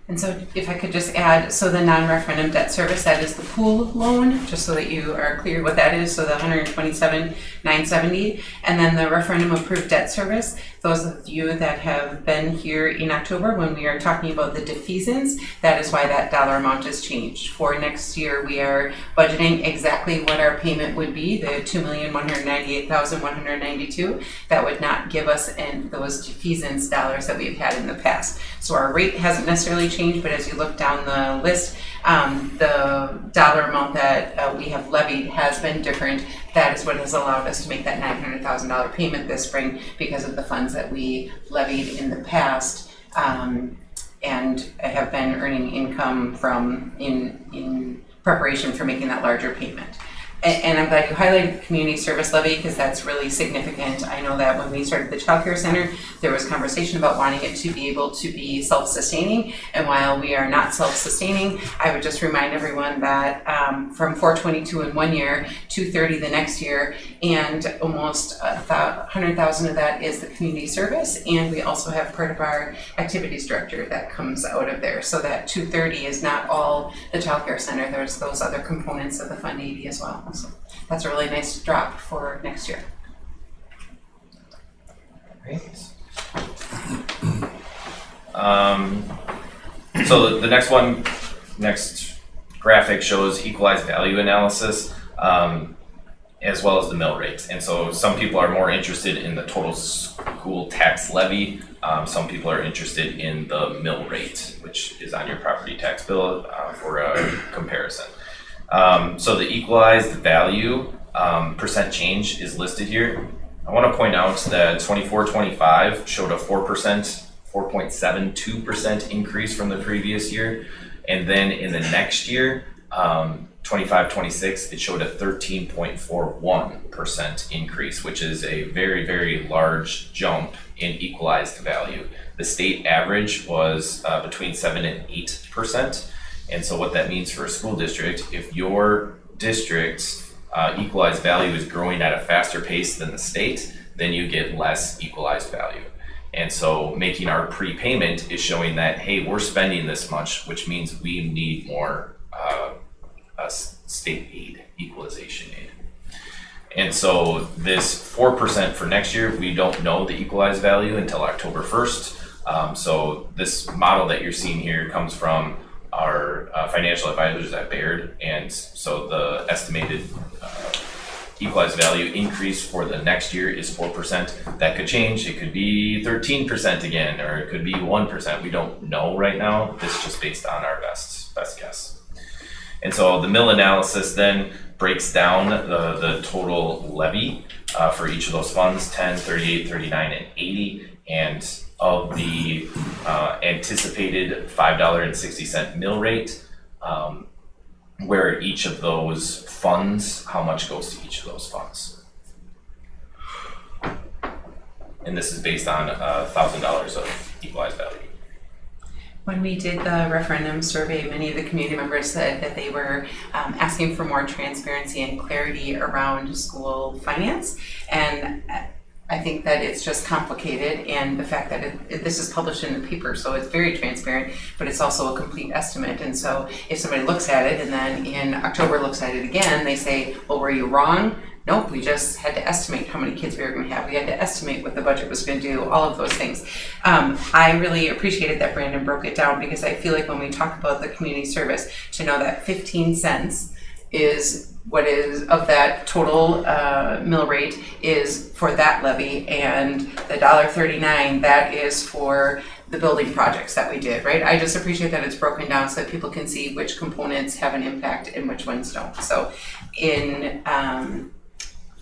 And so if I could just add, so the non-referendum debt service, that is the pool loan, just so that you are clear what that is, so the $127,970. And then the referendum approved debt service, those of you that have been here in October when we are talking about the defeasance, that is why that dollar amount has changed. For next year, we are budgeting exactly what our payment would be, the $2,198,192. That would not give us those defeasance dollars that we've had in the past. So our rate hasn't necessarily changed, but as you look down the list, the dollar amount that we have levied has been different. That is what has allowed us to make that $900,000 payment this spring because of the funds that we levied in the past and have been earning income from in preparation for making that larger payment. And I'm glad you highlighted the community service levy because that's really significant. I know that when we started the Child Care Center, there was conversation about wanting it to be able to be self-sustaining. And while we are not self-sustaining, I would just remind everyone that from 422 in one year, 230 the next year, and almost 100,000 of that is the community service. And we also have part of our activities director that comes out of there. So that 230 is not all the Child Care Center. There's those other components of the Fund 80 as well. So that's a really nice drop for next year. Great. So the next graphic shows equalized value analysis. as well as the mill rate. And so some people are more interested in the total school tax levy. Some people are interested in the mill rate, which is on your property tax bill for a comparison. So the equalized value percent change is listed here. I want to point out that 24-25 showed a 4.72% increase from the previous year. And then in the next year, 25-26, it showed a 13.41% increase, which is a very, very large jump in equalized value. The state average was between 7 and 8%. And so what that means for a school district, if your district's equalized value is growing at a faster pace than the state, then you get less equalized value. And so making our prepayment is showing that, hey, we're spending this much, which means we need more state aid, equalization aid. And so this 4% for next year, we don't know the equalized value until October 1st. So this model that you're seeing here comes from our financial advisors at Baird. And so the estimated equalized value increase for the next year is 4%. That could change. It could be 13% again, or it could be 1%. We don't know right now. This is just based on our best guess. And so the mill analysis then breaks down the total levy for each of those funds, 10, 38, 39, and 80. And of the anticipated $5.60 mill rate, where each of those funds, how much goes to each of those funds. And this is based on $1,000 of equalized value. When we did the referendum survey, many of the community members said that they were asking for more transparency and clarity around school finance. And I think that it's just complicated, and the fact that this is published in the paper, so it's very transparent, but it's also a complete estimate. And so if somebody looks at it and then in October looks at it again, they say, well, were you wrong? Nope, we just had to estimate how many kids we were going to have. We had to estimate what the budget was going to do, all of those things. I really appreciated that Brandon broke it down, because I feel like when we talk about the community service, to know that 15 cents is what is of that total mill rate is for that levy, and the $1.39 that is for the building projects that we did, right? I just appreciate that it's broken down so that people can see which components have an impact and which ones don't. So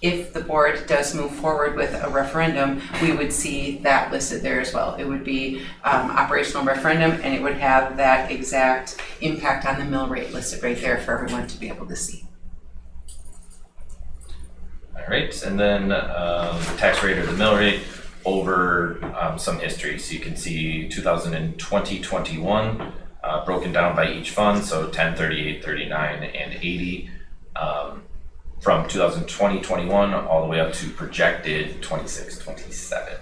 if the board does move forward with a referendum, we would see that listed there as well. It would be operational referendum, and it would have that exact impact on the mill rate listed right there for everyone to be able to see. All right, and then the tax rate or the mill rate over some history. So you can see 2020-21 broken down by each fund, so 10, 38, 39, and 80. From 2020-21 all the way up to projected 26-27.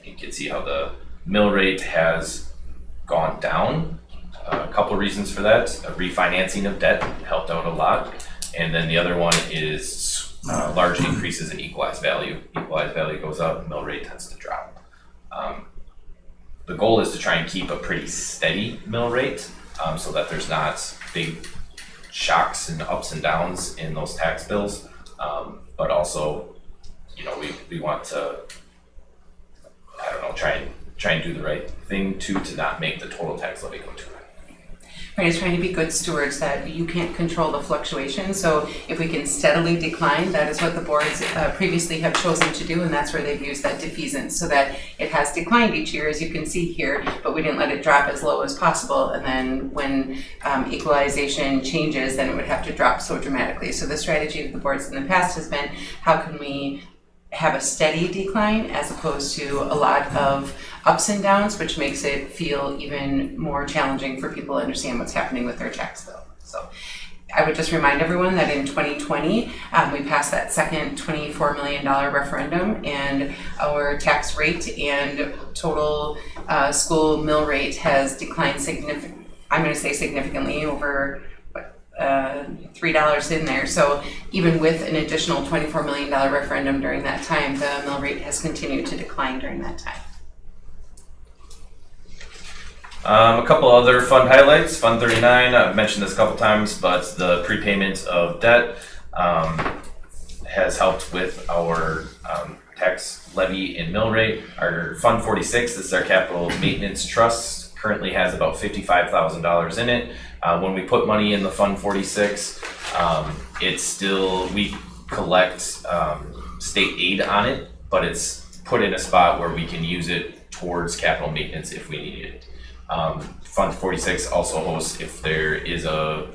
You can see how the mill rate has gone down. A couple reasons for that. A refinancing of debt helped out a lot. And then the other one is large increases in equalized value. Equalized value goes up, mill rate tends to drop. The goal is to try and keep a pretty steady mill rate so that there's not big shocks and ups and downs in those tax bills, but also, you know, we want to, I don't know, try and do the right thing to not make the total tax levy go too high. Right, it's trying to be good stewards, that you can't control the fluctuation. So if we can steadily decline, that is what the boards previously have chosen to do, and that's where they've used that defeasance, so that it has declined each year, as you can see here, but we didn't let it drop as low as possible. And then when equalization changes, then it would have to drop so dramatically. So the strategy of the boards in the past has been, how can we have a steady decline as opposed to a lot of ups and downs, which makes it feel even more challenging for people to understand what's happening with their tax bill. So I would just remind everyone that in 2020, we passed that second $24 million referendum, and our tax rate and total school mill rate has declined significantly, over $3 in there. So even with an additional $24 million referendum during that time, the mill rate has continued to decline during that time. A couple other fund highlights. Fund 39, I've mentioned this a couple times, but the prepayment of debt. has helped with our tax levy and mill rate. Our Fund 46, this is our capital maintenance trust, currently has about $55,000 in it. When we put money in the Fund 46, it's still, we collect state aid on it, but it's put in a spot where we can use it towards capital maintenance if we need it. Fund 46 also hosts, if there is a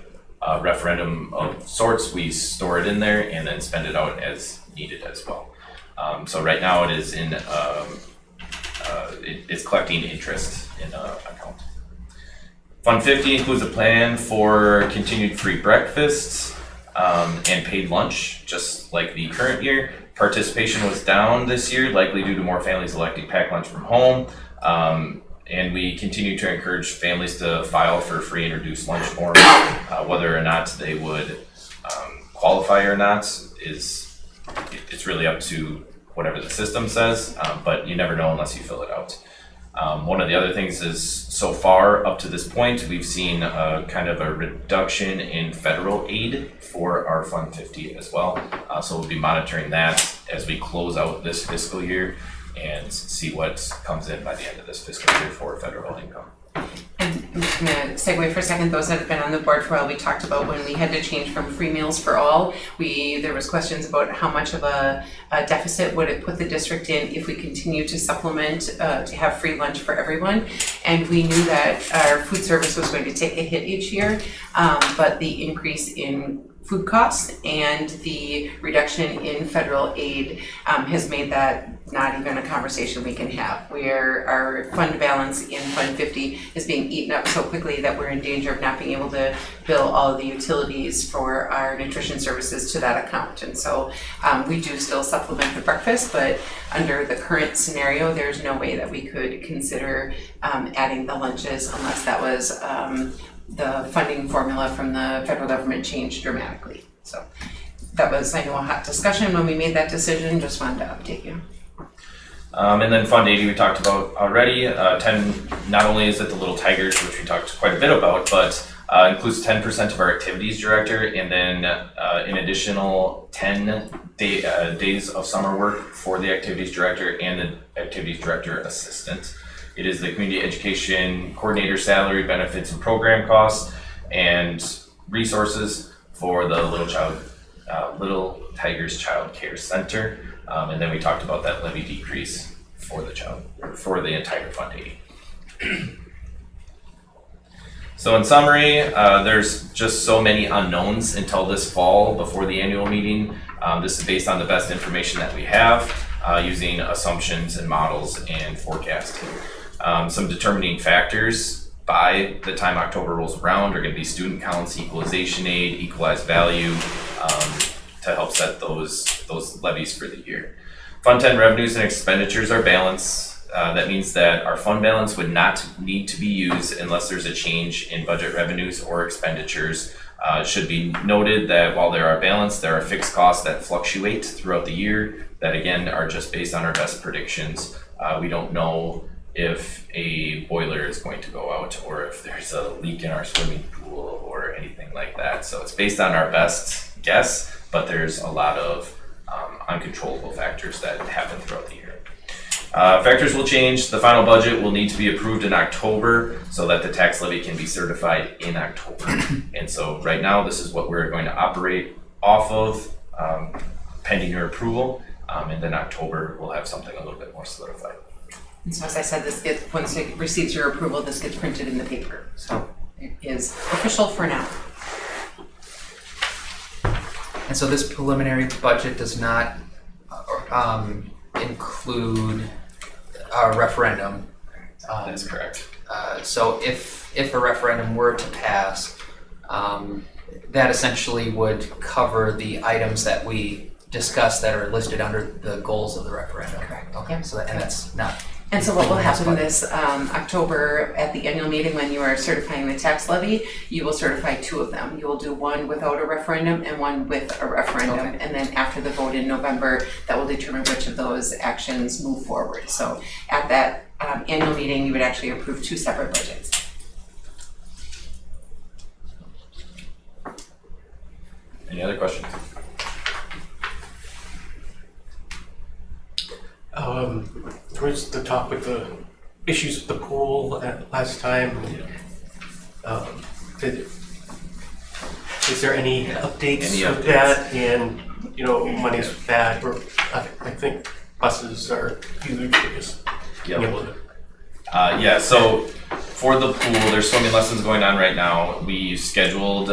referendum of sorts, we store it in there and then spend it out as needed as well. So right now it is in, it's collecting interest in an account. Fund 50 includes a plan for continued free breakfasts and paid lunch, just like the current year. Participation was down this year, likely due to more families electing packed lunch from home. And we continue to encourage families to file for free and reduced lunch forms. Whether or not they would qualify or not it's really up to whatever the system says, but you never know unless you fill it out. One of the other things is, so far up to this point, we've seen kind of a reduction in federal aid for our Fund 50 as well. So we'll be monitoring that as we close out this fiscal year and see what comes in by the end of this fiscal year for federal income. And I'm just gonna segue for a second, those that have been on the board for a while, we talked about when we had to change from free meals for all, there was questions about how much of a deficit would it put the district in if we continue to supplement, to have free lunch for everyone. And we knew that our food service was going to take a hit each year, but the increase in food costs and the reduction in federal aid has made that not even a conversation we can have. Where our fund balance in Fund 50 is being eaten up so quickly that we're in danger of not being able to bill all of the utilities for our nutrition services to that account. And so we do still supplement the breakfast, but under the current scenario, there's no way that we could consider adding the lunches unless that was the funding formula from the federal government changed dramatically. So that was, I know, a hot discussion when we made that decision, just wanted to update you. And then Fund 80 we talked about already. 10, not only is it the Little Tigers, which we talked quite a bit about, but includes 10% of our activities director and then an additional 10 days of summer work for the activities director and the activities director assistant. It is the community education coordinator salary, benefits and program costs and resources for the Little Tigers Child Care Center. And then we talked about that levy decrease for the entire Fund 80. So in summary, there's just so many unknowns until this fall before the annual meeting. This is based on the best information that we have, using assumptions and models and forecasting. Some determining factors by the time October rolls around are going to be student counts, equalization aid, equalized value, to help set those levies for the year. Fund 10 revenues and expenditures are balanced. That means that our fund balance would not need to be used unless there's a change in budget revenues or expenditures. It should be noted that while there are balanced, there are fixed costs that fluctuate throughout the year that again are just based on our best predictions. We don't know if a boiler is going to go out or if there's a leak in our swimming pool or anything like that. So it's based on our best guess, but there's a lot of uncontrollable factors that happen throughout the year. Factors will change. The final budget will need to be approved in October so that the tax levy can be certified in October. And so right now, this is what we're going to operate off of, pending your approval. And then October, we'll have something a little bit more solidified. And so as I said, once it receives your approval, this gets printed in the paper. So it is official for now. And so this preliminary budget does not include a referendum. That's correct. So if a referendum were to pass, that essentially would cover the items that we discussed that are listed under the goals of the referendum. Correct. Okay, so and that's not. And so what will happen this October at the annual meeting when you are certifying the tax levy, you will certify 2 of them. You will do one without a referendum and one with a referendum. Okay. And then after the vote in November, that will determine which of those actions move forward. So at that annual meeting, you would actually approve 2 separate budgets. Any other questions? there was the talk with the issues with the pool at last time. Is there any updates Any with updates? that? And, you know, monies with that, or I think buses are huge, just being able to. Yeah, so for the pool, there's swimming lessons going on right now. We scheduled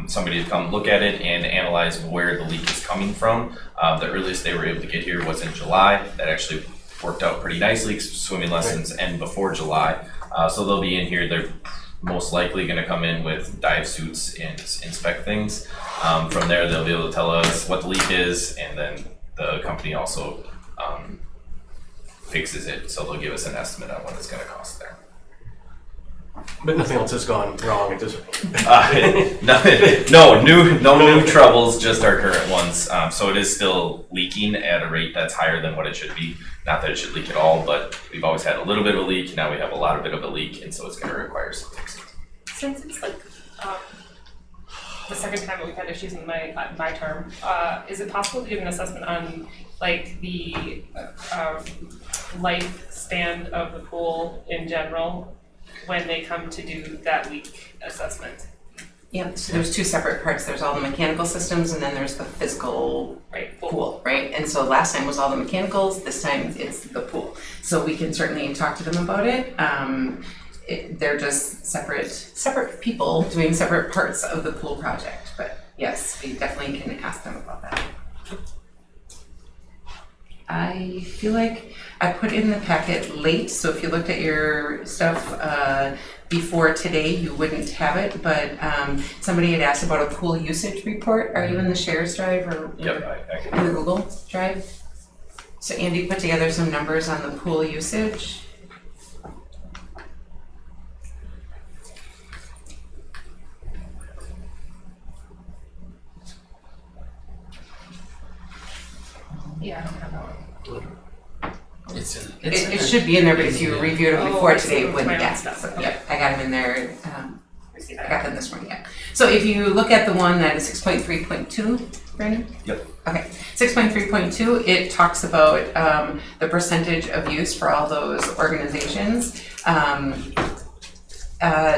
somebody to come look at it and analyze where the leak is coming from. The earliest they were able to get here was in July. That actually worked out pretty nicely 'cause swimming lessons end before July. So they'll be in here. They're most likely going to come in with dive suits and inspect things. From there, they'll be able to tell us what the leak is, and then the company also fixes it, so they'll give us an estimate on what it's going to cost there. But nothing else has gone wrong at this point. No new troubles, just our current ones. So it is still leaking at a rate that's higher than what it should be. Not that it should leak at all, but we've always had a little bit of a leak. Now we have a lot of bit of a leak, and so it's going to require some fixing. Since it's like the second time that we've had issues in my term, is it possible to give an assessment on like the lifespan of the pool in general when they come to do that leak assessment? Yeah, so there's two separate parts. There's all the mechanical systems and then there's the physical Right. pool, right? And so last time was all the mechanicals, this time it's the pool. So we can certainly talk to them about it. They're just separate people doing separate parts of the pool project. But yes, we definitely can ask them about that. I feel like I put in the packet late, so if you looked at your stuff before today, you wouldn't have it, but somebody had asked about a pool usage report. Are you in the Shares Drive or Yep, I can. in the Google Drive? So Andy put together some numbers on the pool usage. Yeah, I don't have that one. It's in. It should be in there, but if you reviewed them Oh, before I see. today, it With wouldn't, my yeah. own stuff. So, Okay. yep, I got them in there. I see I that. got them this morning, yeah. So if you look at the one that is 6.3.2, Brandon? Yep. Okay, 6.3.2, it talks about the percentage of use for all those organizations.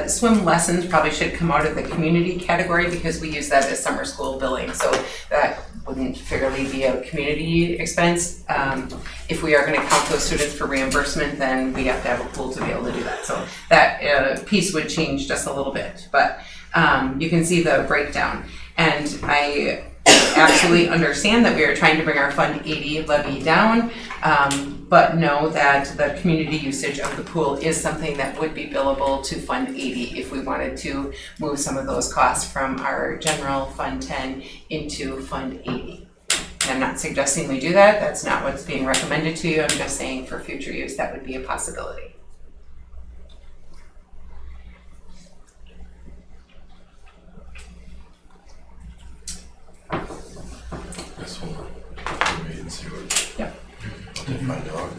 Swim lessons probably should come out of the community category because we use that as summer school billing, so that wouldn't fairly be a community expense. If we are gonna count those students for reimbursement, then we have to have a pool to be able to do that. So that piece would change just a little bit, but you can see the breakdown. And I absolutely understand that we are trying to bring our Fund 80 levy down, but know that the community usage of the pool is something that would be billable to Fund 80 if we wanted to move some of those costs from our general Fund 10 into Fund 80. And I'm not suggesting we do that, that's not what's being recommended to you, I'm just saying for future use, that would be a possibility. Guess we'll wait and see what Yep. they find out.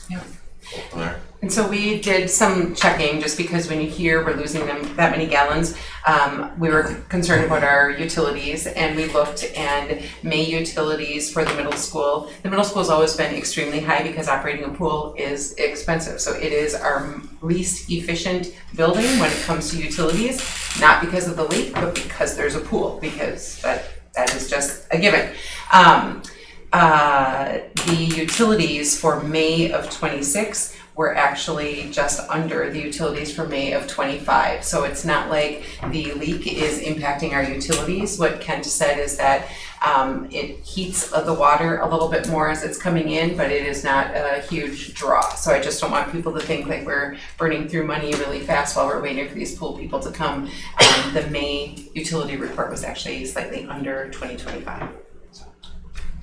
Yep. Go from there. And so we did some checking, just because when you hear we're losing them that many gallons, we were concerned about our utilities, and we looked, and May utilities for the middle school. The middle school's always been extremely high because operating a pool is expensive. So it is our least efficient building when it comes to utilities, not because of the leak, but because there's a pool, because that is just a given. The utilities for May of '26 were actually just under the utilities for May of '25. So it's not like the leak is impacting our utilities. What Kent said is that it heats the water a little bit more as it's coming in, but it is not a huge draw. So I just don't want people to think like we're burning through money really fast while we're waiting for these pool people to come. The May utility report was actually slightly under 2025.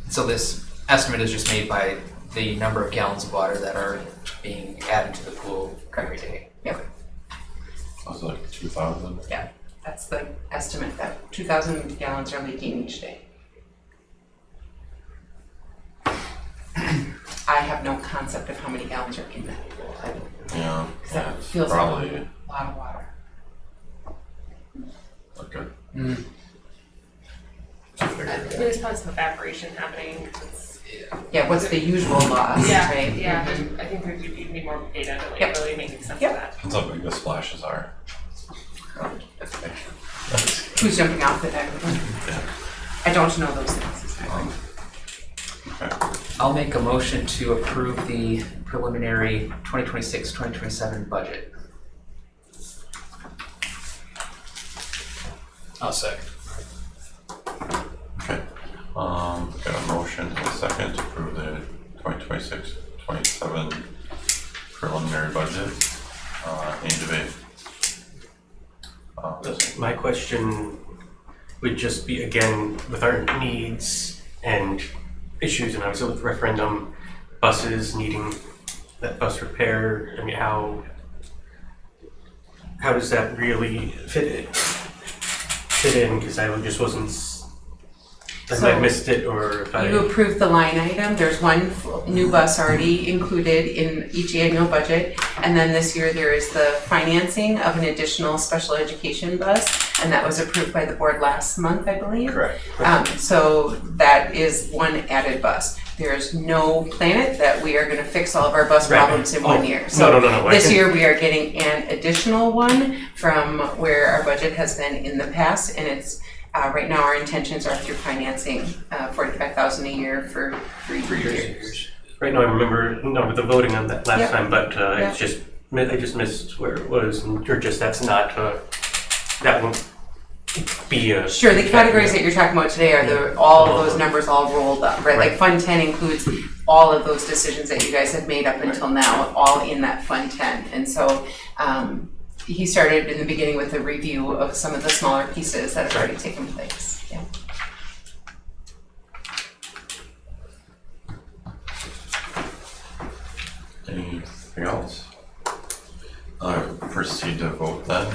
So this estimate is just made by the number of gallons of water that are being added to the pool every day. Yep. Was it like 2,000? Yeah, that's the estimate, that 2,000 gallons are leaking each day. I have no concept of how many gallons are in that pool. Yeah, That it's feels probably like a lot of water. okay. There's probably some evaporation happening, 'cause it's Yeah, what's the usual loss, Yeah, right? yeah, Mhm. I think there's, you need more data to like Yep. really make sense of Yep. that. Depends how big the splashes are. Who's jumping off the deck? I don't know those things exactly. I'll make a motion to approve the preliminary 2026-2027 budget. I'll second. Okay, got a motion and a second to approve the 2026-27 preliminary budget. Any debate? My question would just be, again, with our needs and issues, and obviously with referendum, buses needing that bus repair, I mean, how does that really fit in? Because I just wasn't, if I So- missed it, or if I. You approved the line item, there's one new bus already included in each annual budget. And then this year there is the financing of an additional special education bus, and that was approved by the board last month, I believe. Correct. So that is one added bus. There's no planet that we are gonna fix all of our bus Right. problems in one Oh, year. no. So I this can- year we are getting an additional one from where our budget has been in the past, and it's right now, our intentions are through financing, $45,000 a year for three years. Right now, I remember, with the voting on that last Yep. time, but Yep. I just missed where it was, or just that's not, that won't be a. Sure, the categories that you're talking about today are all of those numbers all rolled up, right? Like Fund 10 includes all of those decisions that you guys have made up until now, all in that Fund 10. And so, he started in the beginning with a review of some of the smaller pieces that have already taken place, yeah. Anything else? Proceed to vote then.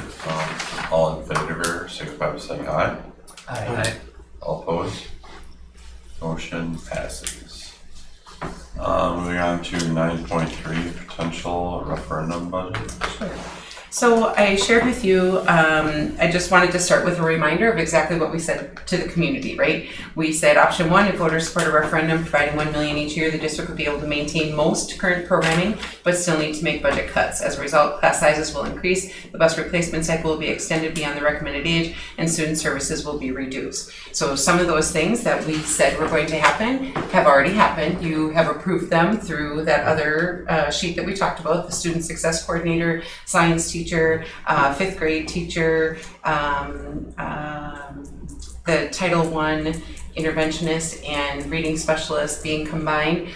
All in favor, signify by saying aye. Aye. All opposed? Motion passes. Moving on to 9.3, potential referendum budget. So I shared with you, I just wanted to start with a reminder of exactly what we said to the community, right? We said option one, if voters support a referendum providing $1 million each year, the district would be able to maintain most current programming, but still need to make budget cuts. As a result, class sizes will increase, the bus replacement cycle will be extended beyond the recommended age, and student services will be reduced. So some of those things that we said were going to happen have already happened. You have approved them through that other sheet that we talked about, the student success coordinator, science teacher, fifth grade teacher, the Title I interventionist and reading specialist being combined.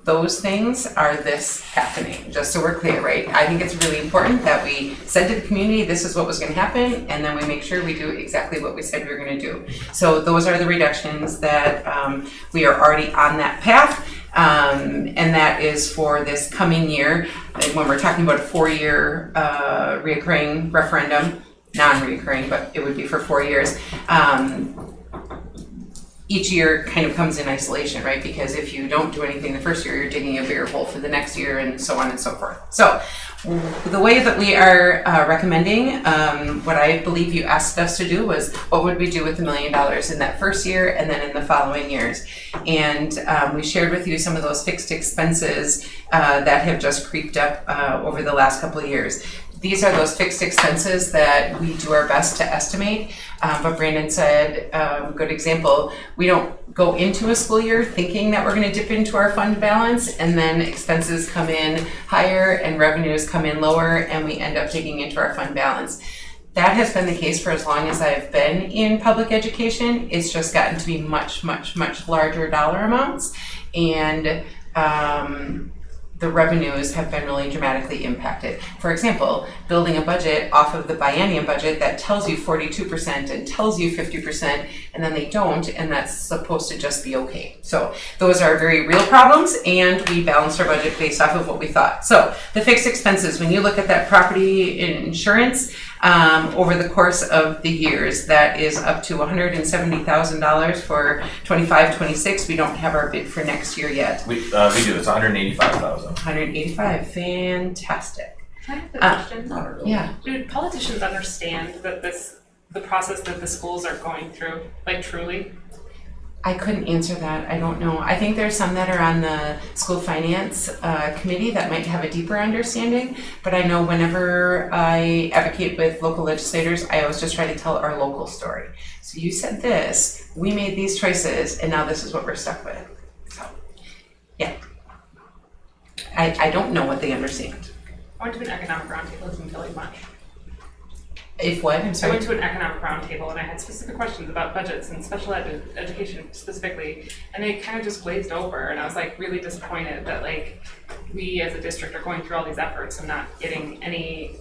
Those things are this happening, just so we're clear, right? I think it's really important that we said to the community, this is what was gonna happen, and then we make sure we do exactly what we said we were gonna do. So those are the reductions that we are already on that path. And that is for this coming year. And when we're talking about a 4-year reoccurring referendum, non-reoccurring, but it would be for 4 years. Each year kind of comes in isolation, right? Because if you don't do anything the first year, you're digging a bigger hole for the next year, and so on and so forth. So the way that we are recommending, what I believe you asked us to do was, what would we do with $1 million in that first year and then in the following years? And we shared with you some of those fixed expenses that have just creeped up over the last couple of years. These are those fixed expenses that we do our best to estimate. But Brandon said, good example, we don't go into a school year thinking that we're gonna dip into our fund balance, and then expenses come in higher and revenues come in lower, and we end up digging into our fund balance. That has been the case for as long as I've been in public education. It's just gotten to be much, much, much larger dollar amounts, and the revenues have been really dramatically impacted. For example, building a budget off of the biennium budget that tells you 42% and tells you 50%, and then they don't, and that's supposed to just be okay. So those are very real problems, and we balanced our budget based off of what we thought. So the fixed expenses, when you look at that property insurance, over the course of the years, that is up to $170,000 for 25-26. We don't have our bid for next year yet. We do, it's 185,000. 185, fantastic. Can I have a question? Yeah. Do politicians understand that the process that the schools are going through, like truly? I couldn't answer that. I don't know. I think there's some that are on the school finance committee that might have a deeper understanding. But I know whenever I advocate with local legislators, I always just try to tell our local story. So you said this, we made these choices, and now this is what we're stuck with. So, yeah. I don't know what they understand. I went to an economic roundtable, it didn't feel like much. If what? I'm I sorry. went to an economic roundtable and I had specific questions about budgets and special education specifically, and they kind of just glazed over, and I was like really disappointed that like we as a district are going through all these efforts and not getting any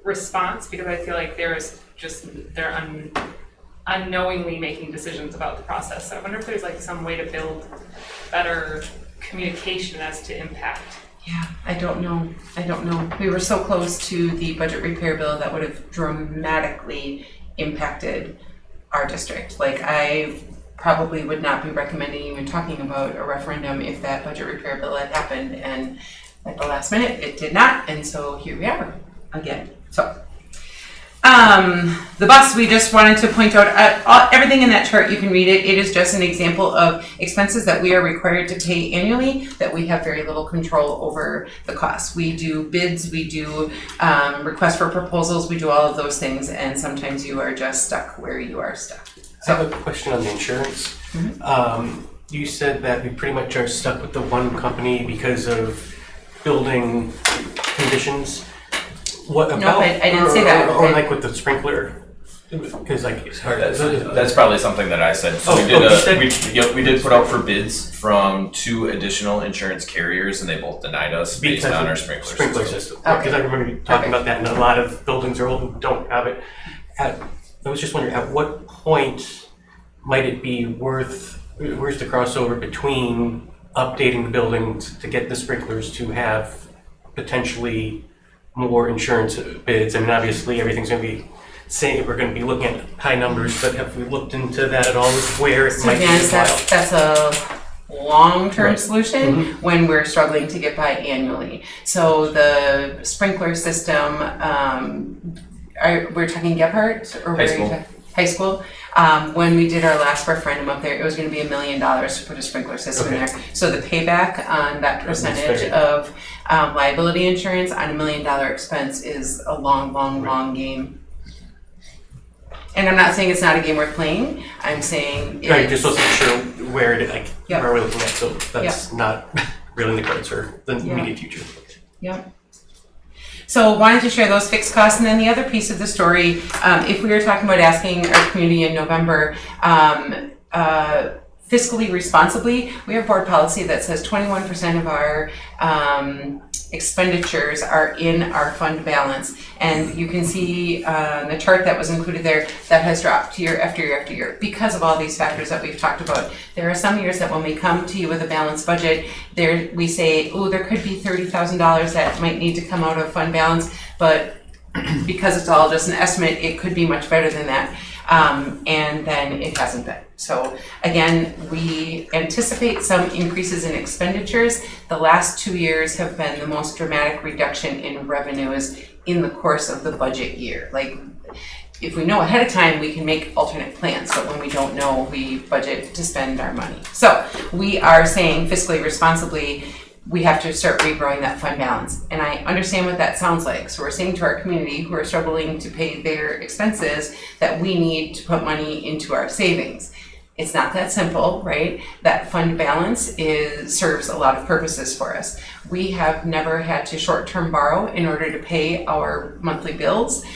response, because I feel like they're unknowingly making decisions about the process. So I wonder if there's like some way to build better communication as to impact. Yeah, I don't know. We were so close to the budget repair bill that would have dramatically impacted our district. Like, I probably would not be recommending even talking about a referendum if that budget repair bill had happened, and at the last minute it did not, and so here we are again. So the bus, we just wanted to point out everything in that chart. You can read it. It is just an example of expenses that we are required to pay annually that we have very little control over the costs. We do bids, we do requests for proposals, we do all of those things, and sometimes you are just stuck where you are stuck. I have a question on the insurance. You said that we pretty much are stuck with the one company because of building conditions. What about? No, I didn't say that. Or like with the sprinkler, because like it's hard. That's probably something that I said. So we did put out for bids from 2 additional insurance carriers, and they both denied us based Because on of our sprinkler sprinkler system. system. Because I remember you talking about that, and a lot of buildings are old and don't have it. I was just wondering, at what point might it be where's the crossover between updating the buildings to get the sprinklers to have potentially more insurance bids? I mean, obviously everything's going to be saying we're going to be looking at high numbers, but have we looked into that at all? Where it So might be again, worthwhile? that's a long-term Right. solution when we're struggling to get by annually. So the sprinkler system, we're talking Gebhardt or High where are you school. talking? High school. When we did our last referendum up there, it was going to be $1 million to put a sprinkler system in there. So the payback on that percentage fair. of liability insurance on $1 million expense is a long game. And I'm not saying it's not a game worth playing. I'm saying it's, I just wasn't sure where it Yep. where we're looking at, so that's not really in the cards for the immediate future. Yep. So wanted to share those fixed costs, and then the other piece of the story, if we were talking about asking our community in November, fiscally responsibly, we have board policy that says 21% of our expenditures are in our fund balance. And you can see the chart that was included there, that has dropped year after year after year because of all these factors that we've talked about. There are some years that when we come to you with a balanced budget, there we say, oh, there could be $30,000 that might need to come out of fund balance, but because it's all just an estimate, it could be much better than that. And then it hasn't been. So again, we anticipate some increases in expenditures. The last 2 years have been the most dramatic reduction in revenues in the course of the budget year. Like, if we know ahead of time, we can make alternate plans, but when we don't know, we budget to spend our money. So we are saying fiscally responsibly, we have to start regrowing that fund balance. And I understand what that sounds like. So we're saying to our community who are struggling to pay their expenses that we need to put money into our savings. It's not that simple, right? That fund balance serves a lot of purposes for us. We have never had to short-term borrow in order to pay our monthly bills.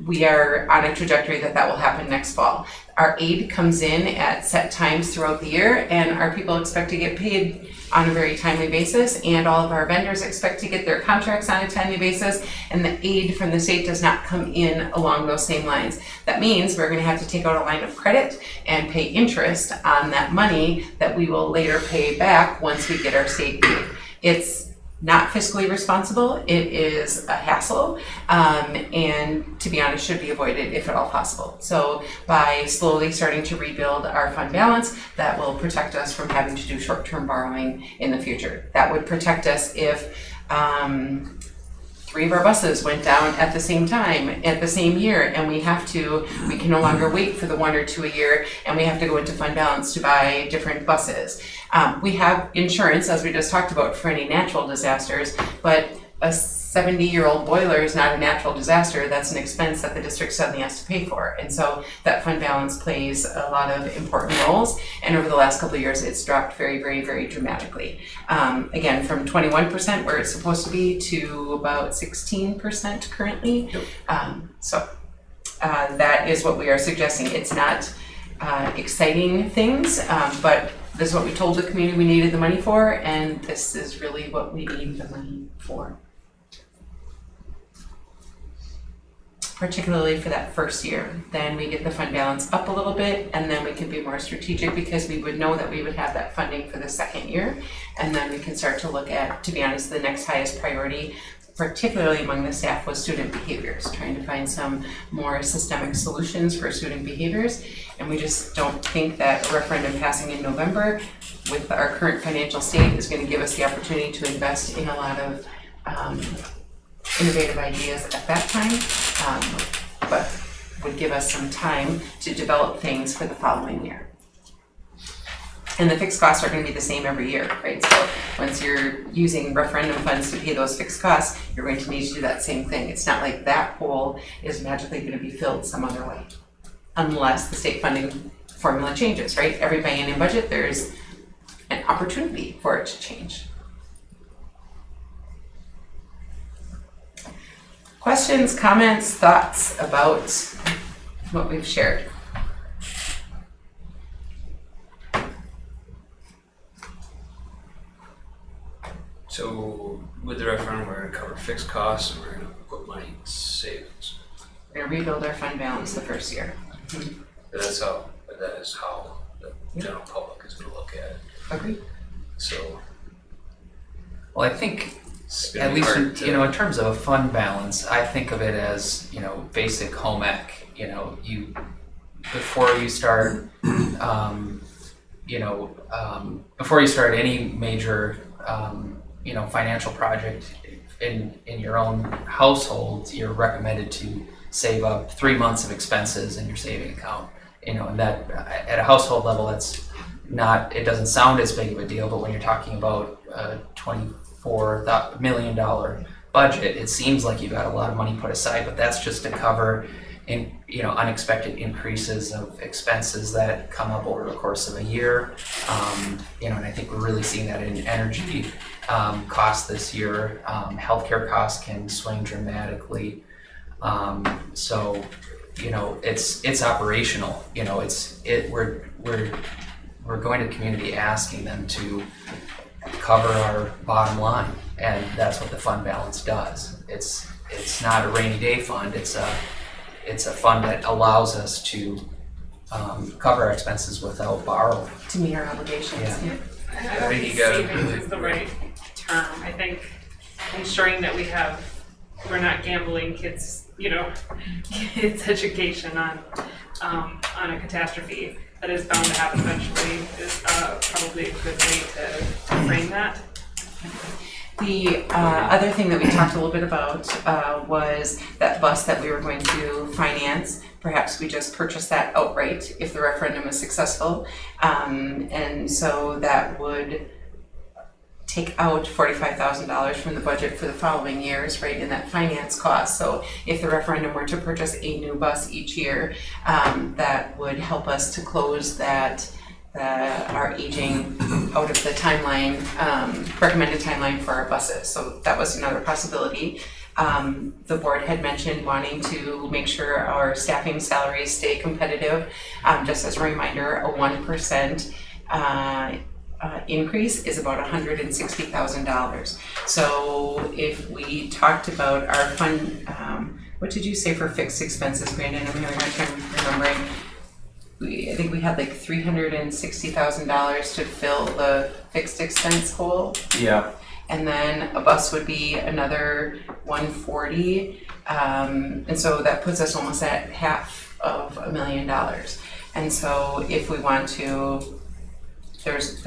We are on a trajectory that will happen next fall. Our aid comes in at set times throughout the year, and our people expect to get paid on a very timely basis, and all of our vendors expect to get their contracts on a timely basis, and the aid from the state does not come in along those same lines. That means we're gonna have to take out a line of credit and pay interest on that money that we will later pay back once we get our state aid. It's not fiscally responsible, it is a hassle, and to be honest, should be avoided if at all possible. So by slowly starting to rebuild our fund balance, that will protect us from having to do short-term borrowing in the future. That would protect us if 3 of our buses went down at the same time, at the same year, and we can no longer wait for the 1 or 2 a year, and we have to go into fund balance to buy different buses. We have insurance, as we just talked about, for any natural disasters, but a 70-year-old boiler is not a natural disaster. That's an expense that the district suddenly has to pay for. And so that fund balance plays a lot of important roles. And over the last couple of years, it's dropped very, very, very dramatically. Again, from 21% where it's supposed to be to about 16% currently. So that is what we are suggesting. It's not exciting things, but this is what we told the community we needed the money for, and this is really what we need the money for. Particularly for that first year. Then we get the fund balance up a little bit, and then we can be more strategic because we would know that we would have that funding for the second year. And then we can start to look at, to be honest, the next highest priority, particularly among the staff, was student behaviors, trying to find some more systemic solutions for student behaviors. And we just don't think that a referendum passing in November with our current financial state is going to give us the opportunity to invest in a lot of innovative ideas at that time, but would give us some time to develop things for the following year. And the fixed costs are going to be the same every year, right? So once you're using referendum funds to pay those fixed costs, you're going to need to do that same thing. It's not like that hole is magically going to be filled some other way, unless the state funding formula changes, right? Every biennium budget, there's an opportunity for it to change. Questions, comments, thoughts about what we've shared? So with the referendum, we're gonna cover fixed costs and we're gonna put money in savings. We're gonna rebuild our fund balance the first year. But that is how the general public is gonna look at it. Agreed. So Well, I think it's gonna at be least hard to. in terms of a fund balance, I think of it as, basic home ec. Before you start before you start any major financial project in your own household, you're recommended to save up 3 months of expenses in your saving account. And that at a household level, that's not, it doesn't sound as big of a deal, but when you're talking about a $24 million budget, it seems like you've got a lot of money put aside, but that's just to cover unexpected increases of expenses that come up over the course of a year. And I think we're really seeing that in energy costs this year. Healthcare costs can swing dramatically. So it's operational. We're going to the community asking them to cover our bottom line, and that's what the fund balance does. It's not a rainy day fund. It's a fund that allows us to cover our expenses without borrowing. To meet our obligations. Yeah. I think think you gotta- savings is the right term. I think ensuring that we're not gambling kids' education on a catastrophe that is bound to happen eventually is probably a good way to frame that. The other thing that we talked a little bit about was that bus that we were going to finance. Perhaps we just purchase that outright if the referendum is successful. And so that would take out $45,000 from the budget for the following years, right, in that finance cost. So if the referendum were to purchase a new bus each year, that would help us to close our aging out of the timeline, recommended timeline for our buses. So that was another possibility. The board had mentioned wanting to make sure our staffing salaries stay competitive. Just as a reminder, a 1% increase is about $160,000. So if we talked about our fund, what did you say for fixed expenses, Brandon? I'm having a hard time remembering. I think we had like $360,000 to fill the fixed expense hole. Yeah. And then a bus would be another $140,000. And so that puts us almost at half of $1 million. And so if we want to, there's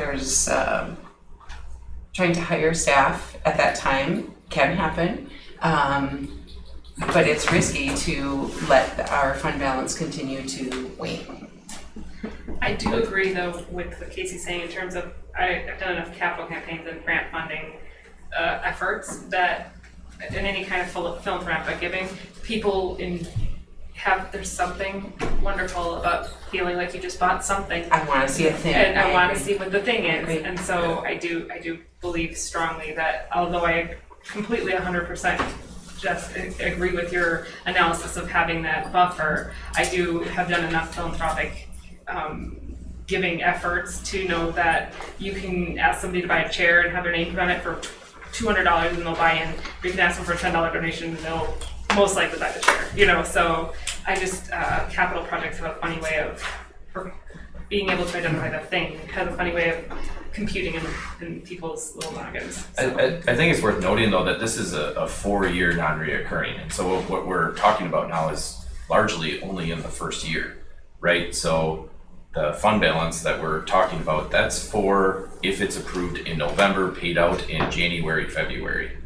trying to hire staff at that time can happen. But it's risky to let our fund balance continue to wane. I do agree though with what Casey's saying in terms of, I've done enough capital campaigns and grant funding efforts that in any kind of philanthropic giving, people there's something wonderful about feeling like you just bought something. I wanna see a thing. And I want to agree. see what the thing is, Agree. and so I do believe strongly that although I completely 100% just agree with your analysis of having that buffer, I do have done enough philanthropic giving efforts to know that you can ask somebody to buy a chair and have their name put on it for $200 and they'll buy in, or you can ask them for a $10 donation and they'll most likely buy the chair, so I just, capital projects have a funny way of being able to identify the thing, has a funny way of computing in people's little noggins. So. I think it's worth noting though that this is a 4-year non-reoccurring, and so what we're talking about now is largely only in the first year, right? So the fund balance that we're talking about, that's for if it's approved in November, paid out in January, February.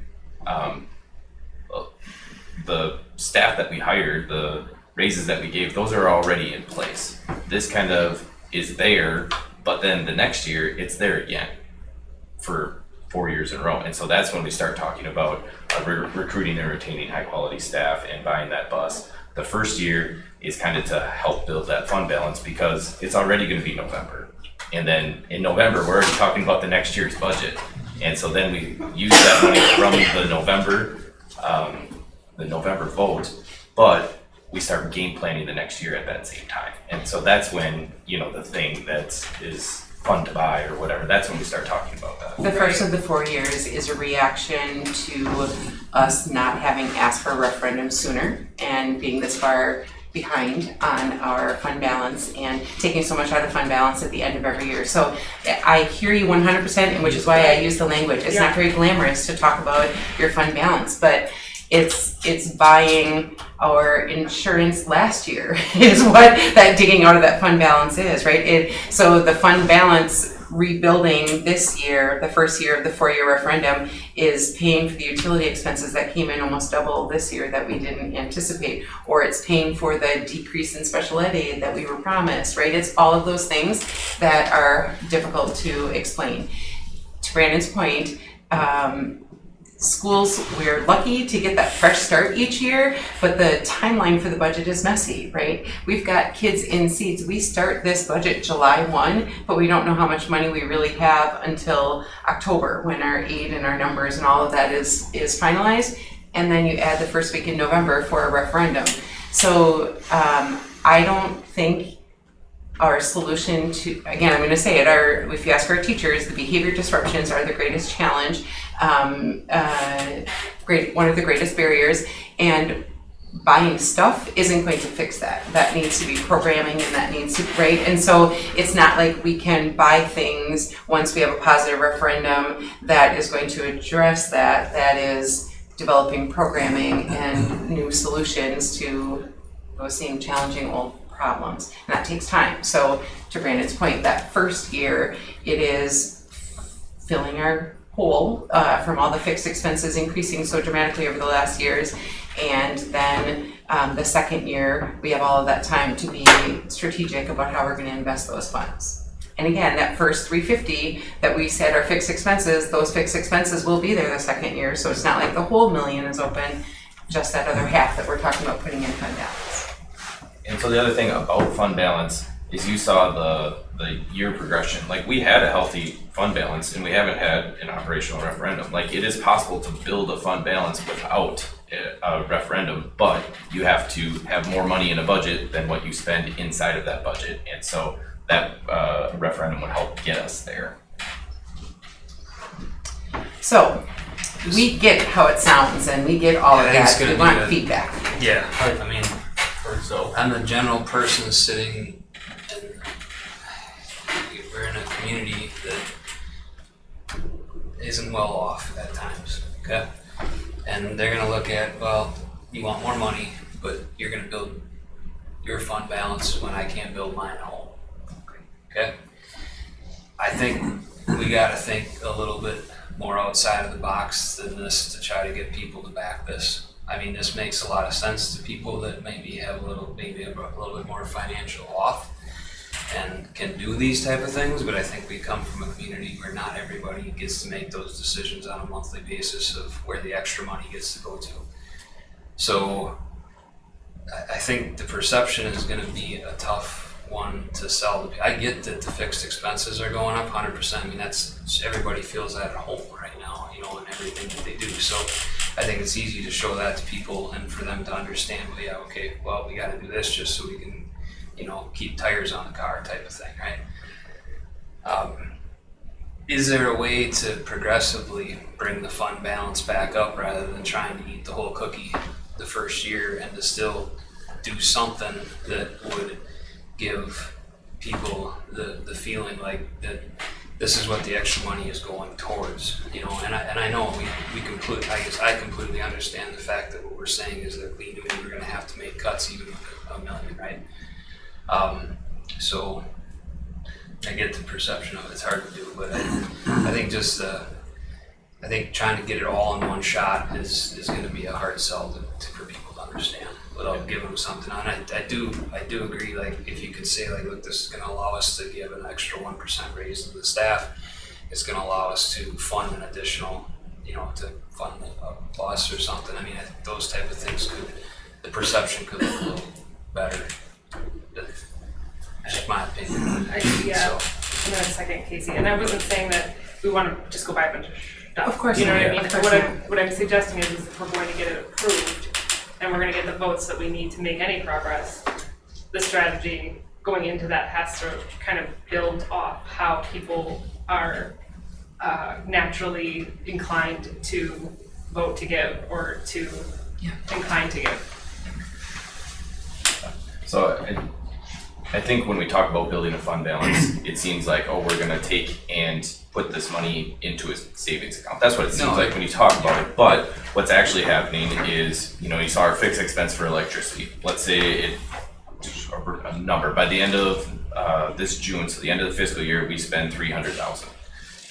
The staff that we hired, the raises that we gave, those are already in place. This kind of is there, but then the next year it's there again for 4 years in a row. And so that's when we start talking about recruiting and retaining high quality staff and buying that bus. The first year is kind of to help build that fund balance because it's already going to be November. And then in November, we're already talking about the next year's budget. And so then we use that money from the November vote, but we start game planning the next year at that same time. And so that's when, the thing that is fun to buy or whatever, that's when we start talking about that. The first of the 4 years is a reaction to us not having asked for a referendum sooner and being this far behind on our fund balance and taking so much out of fund balance at the end of every year. So I hear you 100%, and which is why I use the language. It's not very glamorous to talk about your fund balance, but it's buying our insurance last year is what that digging out of that fund balance is, right? So the fund balance rebuilding this year, the first year of the 4-year referendum, is paying for the utility expenses that came in almost double this year that we didn't anticipate, or it's paying for the decrease in special ed aid that we were promised, right? It's all of those things that are difficult to explain. To Brandon's point, schools, we're lucky to get that fresh start each year, but the timeline for the budget is messy, right? We've got kids in seats. We start this budget July 1, but we don't know how much money we really have until October when our aid and our numbers and all of that is finalized. And then you add the first week in November for a referendum. So I don't think our solution to, again, I'm going to say it, if you ask our teachers, the behavior disruptions are the greatest challenge, one of the greatest barriers, and buying stuff isn't going to fix that. That needs to be programming, and that needs to, right? And so it's not like we can buy things once we have a positive referendum that is going to address that. That is developing programming and new solutions to those same challenging old problems, and that takes time. So to Brandon's point, that first year, it is filling our hole from all the fixed expenses increasing so dramatically over the last years, and then the second year, we have all of that time to be strategic about how we're going to invest those funds. And again, that first $350 that we said are fixed expenses, those fixed expenses will be there the second year, so it's not like the whole $1 million is open, just that other half that we're talking about putting in fund balance. And so the other thing about fund balance is you saw the year progression. Like, we had a healthy fund balance and we haven't had an operational referendum. Like, it is possible to build a fund balance without a referendum, but you have to have more money in a budget than what you spend inside of that budget. And so that referendum would help get us there. So we get how it sounds and we get all of I think it's that. We gonna be want a- feedback. Yeah, I mean, I'm the general person sitting, and we're in a community that isn't well off at times, okay? And they're gonna look at, well, you want more money, but you're gonna build your fund balance when I can't build mine at home, okay? I think we gotta think a little bit more outside of the box than this to try to get people to back this. I mean, this makes a lot of sense to people that maybe have a little bit more financial off and can do these type of things, but I think we come from a community where not everybody gets to make those decisions on a monthly basis of where the extra money gets to go to. So I think the perception is gonna be a tough one to sell. I get that the fixed expenses are going up 100%. I mean, that's, everybody feels that at home right now, you know, and everything that they do. So I think it's easy to show that to people and for them to understand, well, yeah, okay, well, we gotta do this just so we can, you know, keep tires on the car type of thing, right? Is there a way to progressively bring the fund balance back up rather than trying to eat the whole cookie the first year and to still do something that would give people the feeling like that this is what the extra money is going towards, you know, and I know we completely, I guess I completely understand the fact that what we're saying is that we knew we were gonna have to make cuts even with $1 million, right? So I get the perception of it's hard to do, but I think just I think trying to get it all in one shot is gonna be a hard sell for people to understand without giving them something on it. I do agree, like, if you could say, like, look, this is gonna allow us to give an extra 1% raise to the staff, it's gonna allow us to fund an additional, you know, to fund a bus or something. I mean, those type of things the perception could look a little better. That's just my opinion. Yeah, So, I'm gonna second Casey, and I wasn't saying that we wanna just go buy a bunch of stuff. Of course You know not. what I mean? Of course What I'm suggesting is if we're going to get it approved, and we're gonna get the votes that we need to make any progress, the strategy going into that has to kind of build off how people are naturally inclined to vote to give or to inclined to give. So I think when we talk about building a fund balance, it seems like, oh, we're gonna take and put this money into a savings account. That's what it seems like when you talk about it. But what's actually happening is, you know, you saw our fixed expense for electricity. Let's say a number, by the end of this June, so the end of the fiscal year, we spend $300,000.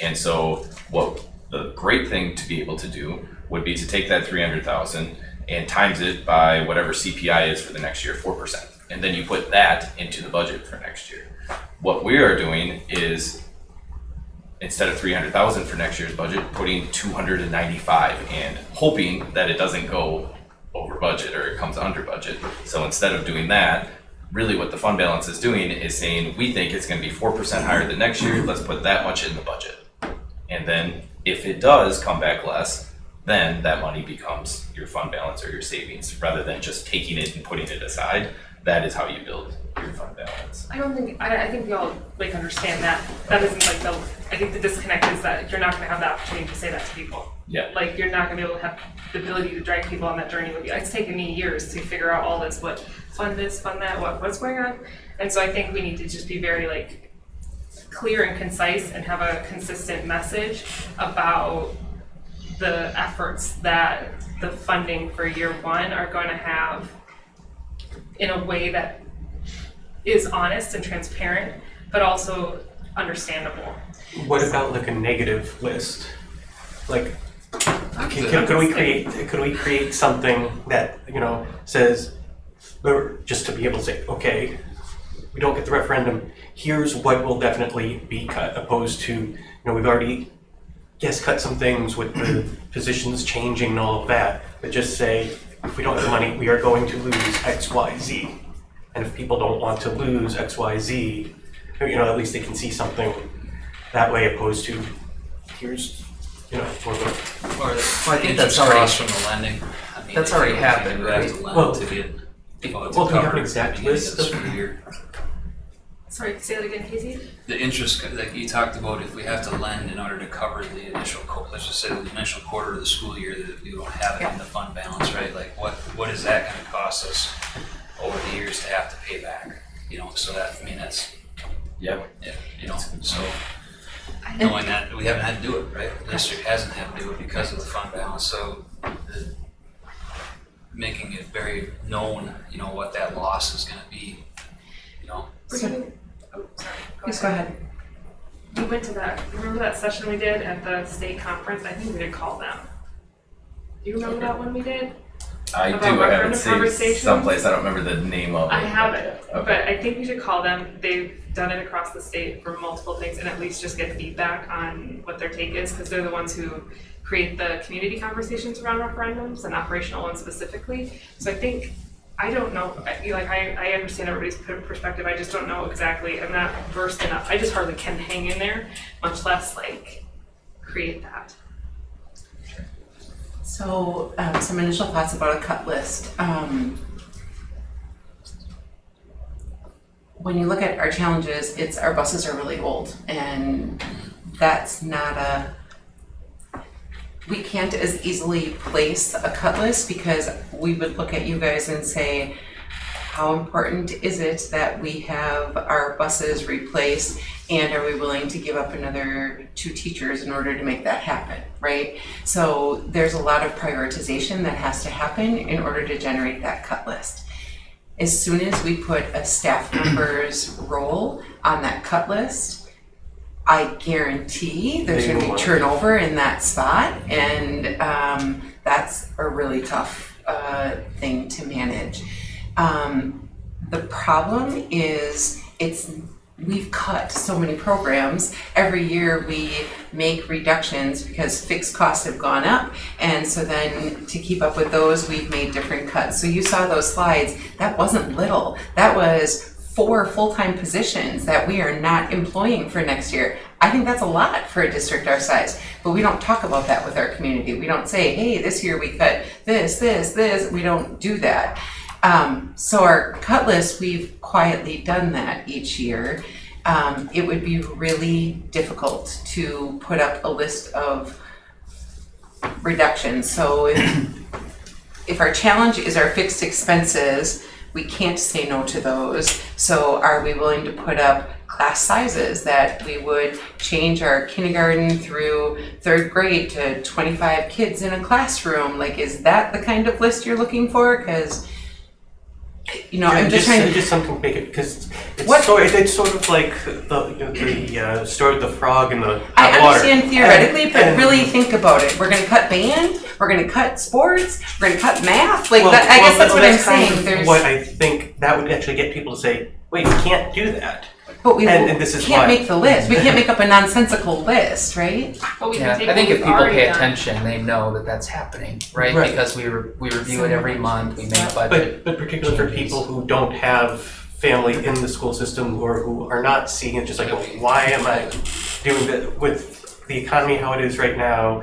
And so what the great thing to be able to do would be to take that $300,000 and times it by whatever CPI is for the next year, 4%. And then you put that into the budget for next year. What we are doing is, instead of $300,000 for next year's budget, putting $295 and hoping that it doesn't go over budget or it comes under budget. So instead of doing that, really what the fund balance is doing is saying, we think it's gonna be 4% higher than next year, let's put that much in the budget. And then if it does come back less, then that money becomes your fund balance or your savings, rather than just taking it and putting it aside. That is how you build your fund balance. I think we all like understand that. That isn't like I think the disconnect is that you're not gonna have the opportunity to say that to people. Yeah. Like, you're not gonna be able to have the ability to drag people on that journey with you. It's taken me years to figure out all this, what fund this, fund that, what's going on. And so I think we need to just be very like clear and concise and have a consistent message about the efforts that the funding for year one are going to have in a way that is honest and transparent, but also understandable. What about like a negative list? Like, could we create something that, you know, says, or just to be able to say, okay, we don't get the referendum, here's what will definitely be cut, opposed to, you know, we've already, yes, cut some things with the positions changing and all of that, but just say, if we don't have the money, we are going to lose X, Y, Z. And if people don't want to lose X, Y, Z, you know, at least they can see something that way, opposed to, here's, you know, Well, I think that's interest already, costs from the lending. I mean, that's if already you happened, have right? to lend Well, to get, to well, do we have an cover exact the beginning of list the of- school year. Sorry, say that again, Casey? The interest, like you talked about, if we have to lend in order to cover the initial, let's just say the initial quarter of the school year that we don't have it in the fund balance, right? Like what is that gonna cost us over the years to have to pay back? You know, so that, I mean, that's, Yeah. you know, so knowing that, we haven't had to do it, right? The district hasn't had to do it because of the fund balance, so making it very known, you know, what that loss is gonna be, you know. Please go ahead. we went to that, remember that session we did at the state conference? I think we did call them. Do you remember that one we did? I About do, I have it referendum saved conversations? someplace, I don't remember the name of it. I have it, Okay. but I think we should call them. They've done it across the state for multiple things and at least just get feedback on what their take is, because they're the ones who create the community conversations around referendums and operational ones specifically. So I think, I don't know, I understand everybody's perspective, I just don't know exactly, I'm not versed enough. I just hardly can hang in there, much less like create that. So, some initial thoughts about a cut list. When you look at our challenges, it's our buses are really old, and that's not we can't as easily place a cut list, because we would look at you guys and say, how important is it that we have our buses replaced, and are we willing to give up another 2 teachers in order to make that happen, right? So there's a lot of prioritization that has to happen in order to generate that cut list. As soon as we put a staff member's role on that cut list, I guarantee there's going to be turnover in that spot, and that's a really tough thing to manage. The problem is we've cut so many programs. Every year we make reductions because fixed costs have gone up, and so then to keep up with those, we've made different cuts. So you saw those slides, that wasn't little. That was 4 full-time positions that we are not employing for next year. I think that's a lot for a district our size, but we don't talk about that with our community. We don't say, hey, this year we cut this. We don't do that. So our cut list, we've quietly done that each year. It would be really difficult to put up a list of reductions. So if our challenge is our fixed expenses, we can't say no to those. So are we willing to put up class sizes that we would change our kindergarten through 3rd grade to 25 kids in a classroom? Like, is that the kind of list you're looking for? Because, you know, I'm just trying to... Just something to make it, because it's sort of like the story of the frog and the I water. understand theoretically, but really think about it. We're going to cut band, we're going to cut sports, we're going to cut math. Like, I guess that's what I'm saying. There's... What I think that would actually get people to say, wait, we can't do that. But we and this is can't why. make the list. We can't make up a nonsensical list, right? But we Yeah, can take I think what if we've people already pay done. attention, they know that that's happening, right? Right. Because we review it every month, we make a budget. But particularly for people who don't have family in the school system or who are not seeing it, just like, well, why am I doing that with the economy how it is right now,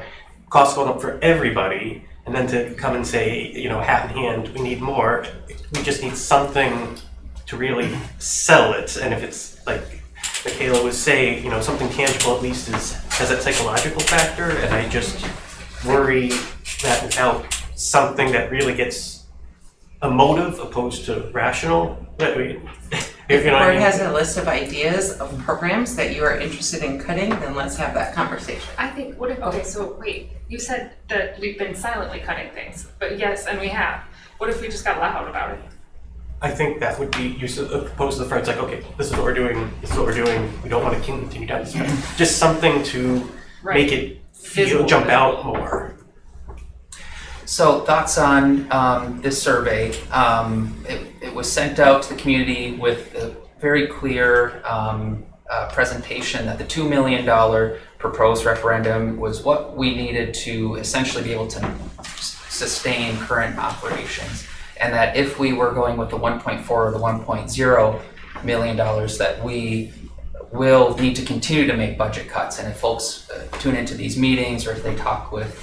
costs going up for everybody, and then to come and say, you know, hat in hand, we need more. We just need something to really sell it, and if it's like Michaela was saying, you know, something tangible at least has that psychological factor, and I just worry that without something that really gets emotive opposed to rational, that we, If the you know what I board mean? has a list of ideas of programs that you are interested in cutting, then let's have that conversation. I think, what if, okay, so wait, you said that we've been silently cutting things, but yes, and we have. What if we just got loud about it? I think that would be, you propose to the friends, like, okay, this is what we're doing, we don't want to continue down this path. Just something to make it jump out more. So thoughts on this survey? It was sent out to the community with a very clear presentation that the $2 million proposed referendum was what we needed to essentially be able to sustain current operations. And that if we were going with the 1.4 or the 1.0 million dollars, that we will need to continue to make budget cuts. And if folks tune into these meetings, or if they talk with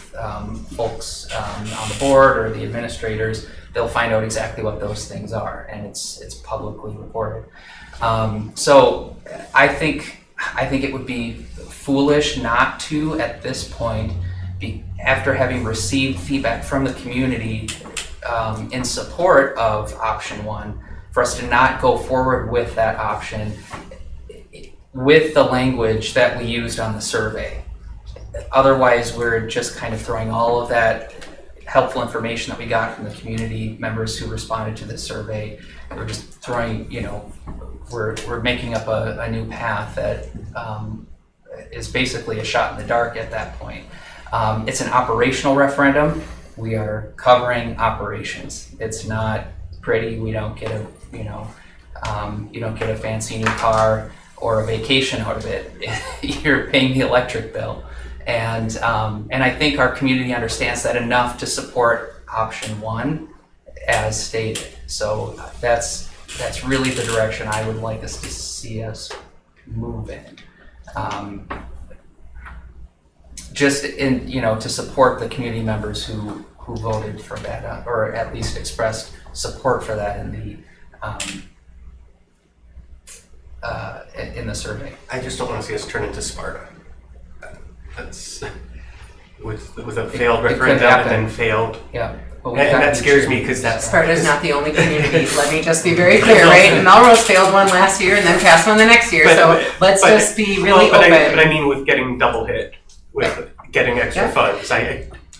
folks on the board or the administrators, they'll find out exactly what those things are, and it's publicly reported. So I think it would be foolish not to, at this point, after having received feedback from the community in support of option 1, for us to not go forward with that option with the language that we used on the survey. Otherwise, we're just kind of throwing all of that helpful information that we got from the community members who responded to the survey. We're just throwing, we're making up a new path that is basically a shot in the dark at that point. It's an operational referendum. We are covering operations. It's not pretty. We don't get a, you don't get a fancy new car or a vacation out of it. You're paying the electric bill. And I think our community understands that enough to support option one as stated. So that's really the direction I would like us to see us move in. Just in, to support the community members who voted for that, or at least expressed support for that in the survey. I just don't want to see us turn into Sparta. That's with a failed It could referendum and happen. then failed. Yeah. And that scares me because that's Sparta's not the only community, let me just be very clear, right? Melrose failed one last year and then passed one the next year, so let's just be really but open. I mean with getting double hit, with getting extra Yeah. funds.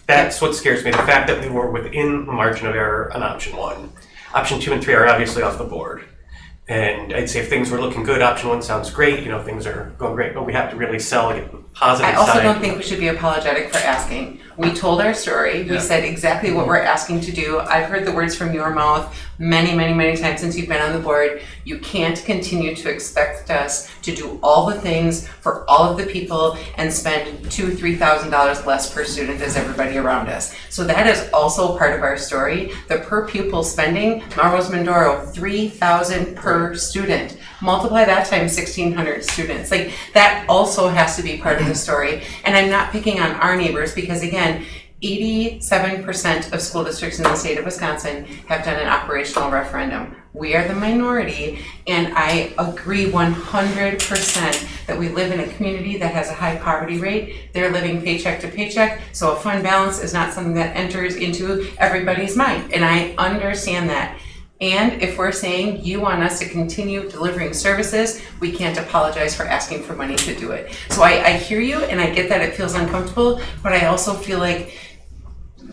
That's what scares me, the fact that we were within the margin of error on option one. Option 2 and 3 are obviously off the board. And I'd say if things were looking good, option 1 sounds great, things are going great, but we have to really sell, get the positive I also side. don't think we should be apologetic for asking. We told our story, we said exactly what we're asking to do. I've heard the words from your mouth many, many, many times since you've been on the board. You can't continue to expect us to do all the things for all of the people and spend $2,000-3,000 less per student as everybody around us. So that is also part of our story. The per pupil spending, Melrose Mindoro, $3,000 per student. Multiply that times 1,600 students. Like, that also has to be part of the story. And I'm not picking on our neighbors because, again, 87% of school districts in the state of Wisconsin have done an operational referendum. We are the minority, and I agree 100% that we live in a community that has a high poverty rate. They're living paycheck to paycheck, so a fund balance is not something that enters into everybody's mind, and I understand that. And if we're saying you want us to continue delivering services, we can't apologize for asking for money to do it. So I hear you, and I get that it feels uncomfortable, but I also feel like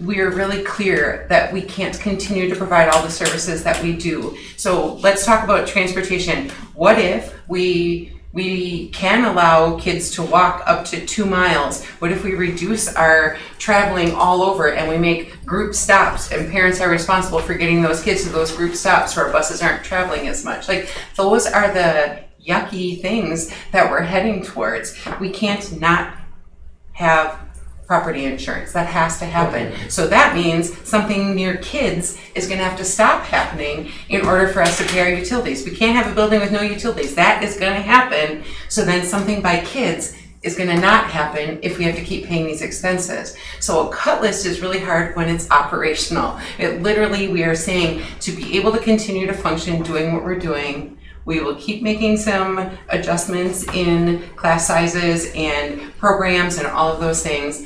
we're really clear that we can't continue to provide all the services that we do. So let's talk about transportation. What if we can allow kids to walk up to 2 miles? What if we reduce our traveling all over and we make group stops and parents are responsible for getting those kids to those group stops so our buses aren't traveling as much? Like, those are the yucky things that we're heading towards. We can't not have property insurance. That has to happen. So that means something near kids is going to have to stop happening in order for us to pay our utilities. We can't have a building with no utilities. That is going to happen. So then something by kids is going to not happen if we have to keep paying these expenses. So a cut list is really hard when it's operational. It literally, we are saying to be able to continue to function doing what we're doing, we will keep making some adjustments in class sizes and programs and all of those things.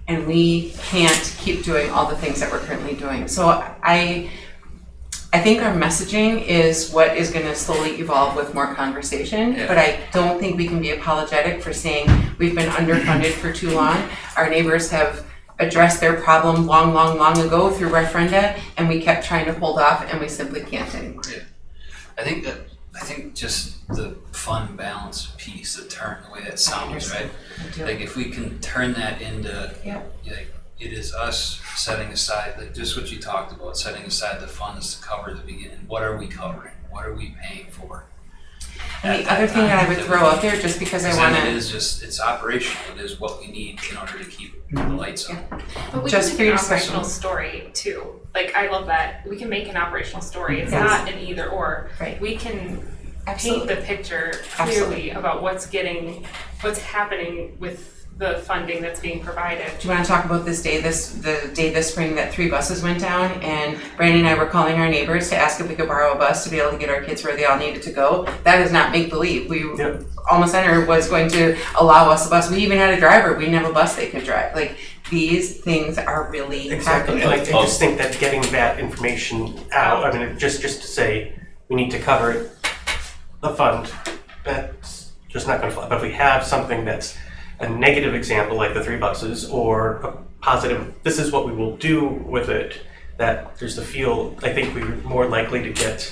And we can't keep doing all the things that we're currently doing. So I think our messaging is what is going to slowly evolve with more conversation, but I don't think we can be apologetic for saying we've been underfunded for too long. Our neighbors have addressed their problem long ago through referenda, and we kept trying to hold off, and we simply can't anymore. I think just the fund balance piece, the way that sounds, right? Like, if we can turn that into, like, it is us setting aside, like just what you talked about, setting aside the funds to cover the beginning. What are we covering? What are we paying for? And the other thing that I would throw out there, just because I want It to, is just, it's operational. It is what we need in order to keep the lights on. But we Just can for make your an operational discussion. story too. Like, I love that. We can make an operational story. It's Yes. not an either or. Right. We can Absolutely. paint the picture clearly Absolutely. about what's happening with the funding that's being provided. do you want to talk about the day this spring that 3 buses went down, and Brandy and I were calling our neighbors to ask if we could borrow a bus to be able to get our kids where they all needed to go? That is not make-believe. Alma Center was going to allow us a bus. We even had a driver. We didn't have a bus they could drive. Like, these things are really Exactly, happening. and I just think that getting that information out, I mean, just to say, we need to cover the fund, that's just not gonna fly. But if we have something that's a negative example, like the 3 buses, or a positive, this is what we will do with it, that there's the feel, I think we're more likely to get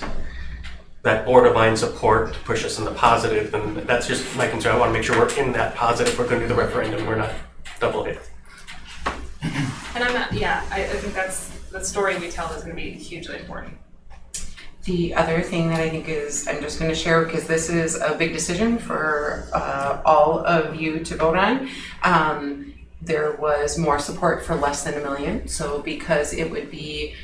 that borderline support to push us in the positive, and that's just my concern. I want to make sure we're in that positive. We're going to do the referendum. We're not double hit. And I'm not, yeah, I think that's, the story we tell is gonna be hugely important. The other thing that I think is, I'm just gonna share, because this is a big decision for all of you to vote on. There was more support for less than $1 million, so because it would be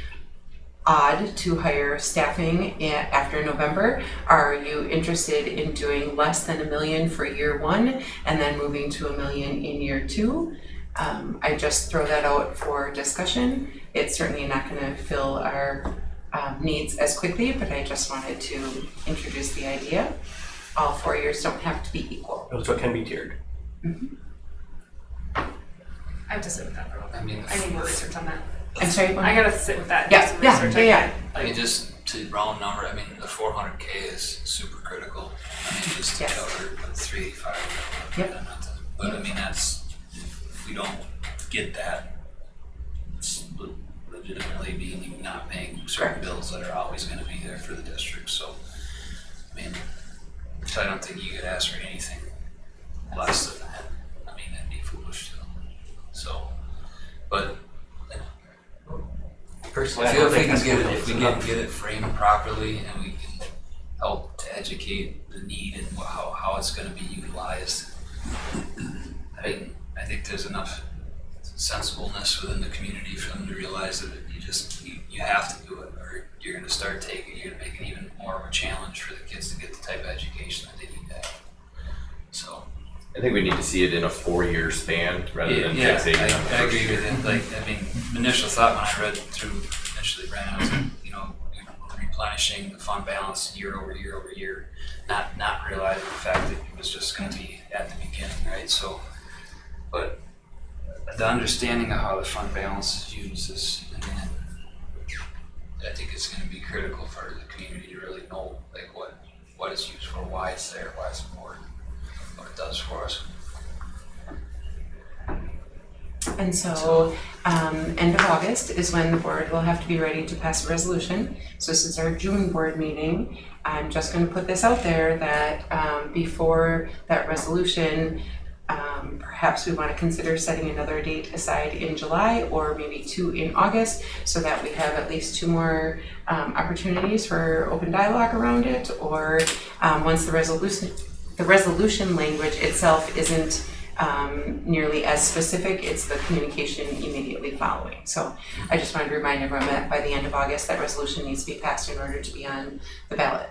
odd to hire staffing after November, are you interested in doing less than $1 million for year one and then moving to $1 million in year two? I just throw that out for discussion. It's certainly not gonna fill our needs as quickly, but I just wanted to introduce the idea. All 4 years don't have to be equal. So it can be tiered. I have to sit with that for a little I mean, bit. I need more research on that. I'm sorry, I gotta sit with that, do Yeah, some yeah, research. yeah. I mean, just to round number, I mean, the 400K is super critical. I mean, just to Yes. cover the 385 or Yep. whatever. But I mean, that's, if we don't get that, it's legitimately being not paying certain bills that are always gonna be there for the district, so. I mean, so I don't think you could ask for anything less than that. I mean, that'd be foolish to, so, but Personally, I I feel don't if we think can that's get it, good if we enough. get it framed properly and we can help to educate the need and how it's gonna be utilized. I mean, I think there's enough sensibleness within the community for them to realize that you have to do it, or you're gonna make it even more of a challenge for the kids to get the type of education that they need to have. So. I think we need to see it in a 4-year span rather than Yeah, fixating on the I first agree year. with it. Like, I mean, initial thought when I read through initially, Brian, I was, replenishing the fund balance year over year over year, not realizing the fact that it was just going to be at the beginning, right? So, but the understanding of how the fund balance is used is, I think it's going to be critical for the community to really know, like, what it's used for, why it's there, why it's important, what it does for us. And so, end of August is when the board will have to be ready to pass a resolution. So this is our June board meeting. I'm just gonna put this out there that, before that resolution, perhaps we wanna consider setting another date aside in July or maybe 2 in August, so that we have at least 2 more opportunities for open dialogue around it, or once the resolution language itself isn't nearly as specific, it's the communication immediately following. So I just wanted to remind everyone that by the end of August, that resolution needs to be passed in order to be on the ballot.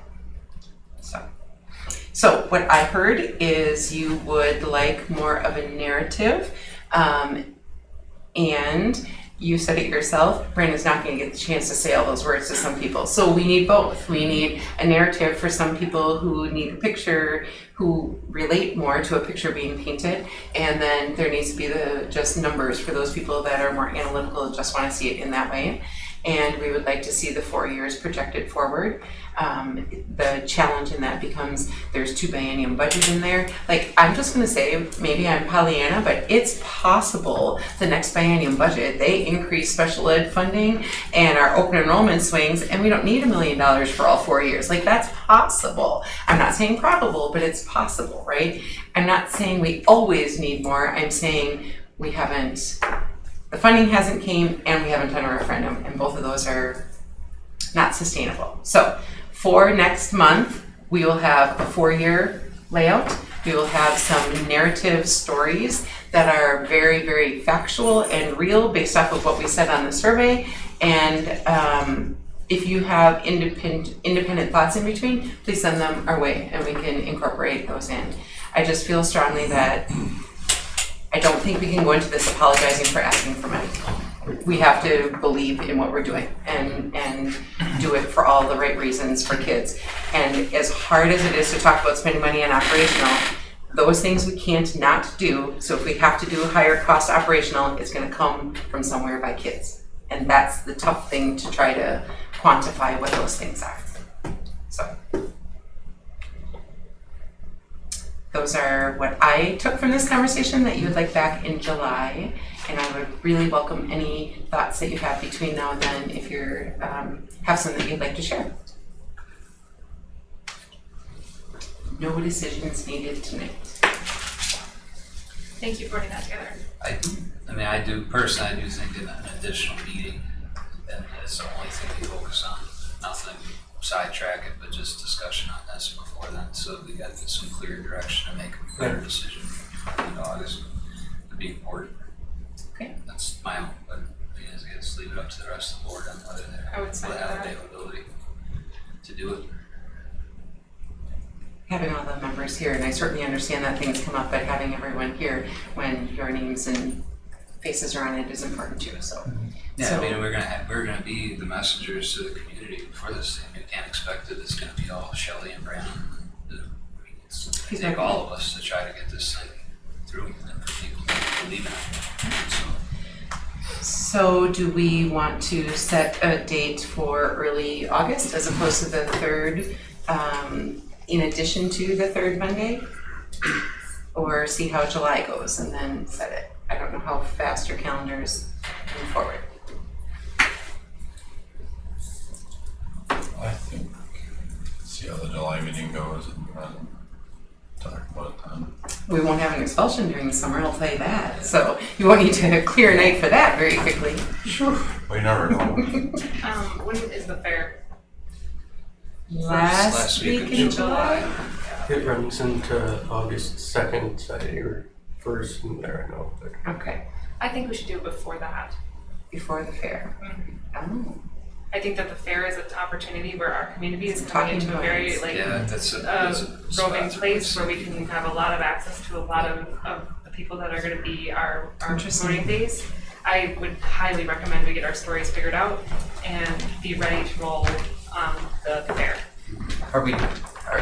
So what I heard is you would like more of a narrative, and you said it yourself, Brandon's not gonna get the chance to say all those words to some people. So we need both. We need a narrative for some people who need a picture, who relate more to a picture being painted. And then there needs to be just numbers for those people that are more analytical, just wanna see it in that way. And we would like to see the 4 years projected forward. The challenge in that becomes there's 2 biennium budget in there. Like, I'm just gonna say, maybe I'm Pollyanna, but it's possible the next biennium budget, they increase special ed funding and our open enrollment swings, and we don't need $1 million for all 4 years. Like, that's possible. I'm not saying probable, but it's possible, right? I'm not saying we always need more. I'm saying we haven't, the funding hasn't came and we haven't done a referendum, and both of those are not sustainable. So for next month, we will have a 4-year layout. We will have some narrative stories that are very, very factual and real based off of what we said on the survey. And if you have independent thoughts in between, please send them our way and we can incorporate those in. I just feel strongly that I don't think we can go into this apologizing for asking for money. We have to believe in what we're doing and do it for all the right reasons for kids. And as hard as it is to talk about spending money on operational, those things we can't not do. So if we have to do higher cost operational, it's gonna come from somewhere by kids. And that's the tough thing to try to quantify what those things are. So those are what I took from this conversation that you would like back in July. And I would really welcome any thoughts that you have between now and then if you're have some that you'd like to share. no decisions needed tonight. Thank you for putting that together. I do personally, I do think that an additional meeting, and that's the only thing we focus on, nothing sidetrack it, but just discussion on this before then, so we got some clear direction to make a better decision in August. Would be important. Okay. That's my own, but I guess leave it up to the rest of the board on whether I would they say will have that. availability to do it. Having all the members here, and I certainly understand that things come up, but having everyone here when your names and faces are on it is important too, so. Yeah, So- I mean, we're gonna be the messengers to the community for this thing. You can't expect that it's gonna be all Shelley and Brandon. It's gonna take all of us to try to get this thing through and for people to believe in it. So, So do we want to set a date for early August as opposed to the third, in addition to the third Monday? Or see how July goes and then set it? I don't know how fast your calendars move forward. I think, see how the July meeting goes and then talk about it then. We won't have an expulsion during the summer, I'll tell you that. So you won't need to clear a night for that very quickly. We never know. When is the fair? Last week in July? It runs into August 2nd, Saturday, or 1st, and there I know, but Okay, I think we should do it before that. before the fair. Oh, I think that the fair is an opportunity where our community is Talking coming into a very points. like yeah, that's a roving spot place where we can have a lot of access to a lot of the people that are gonna be our Interesting. voting base. I would highly recommend we get our stories figured out and be ready to roll the fair.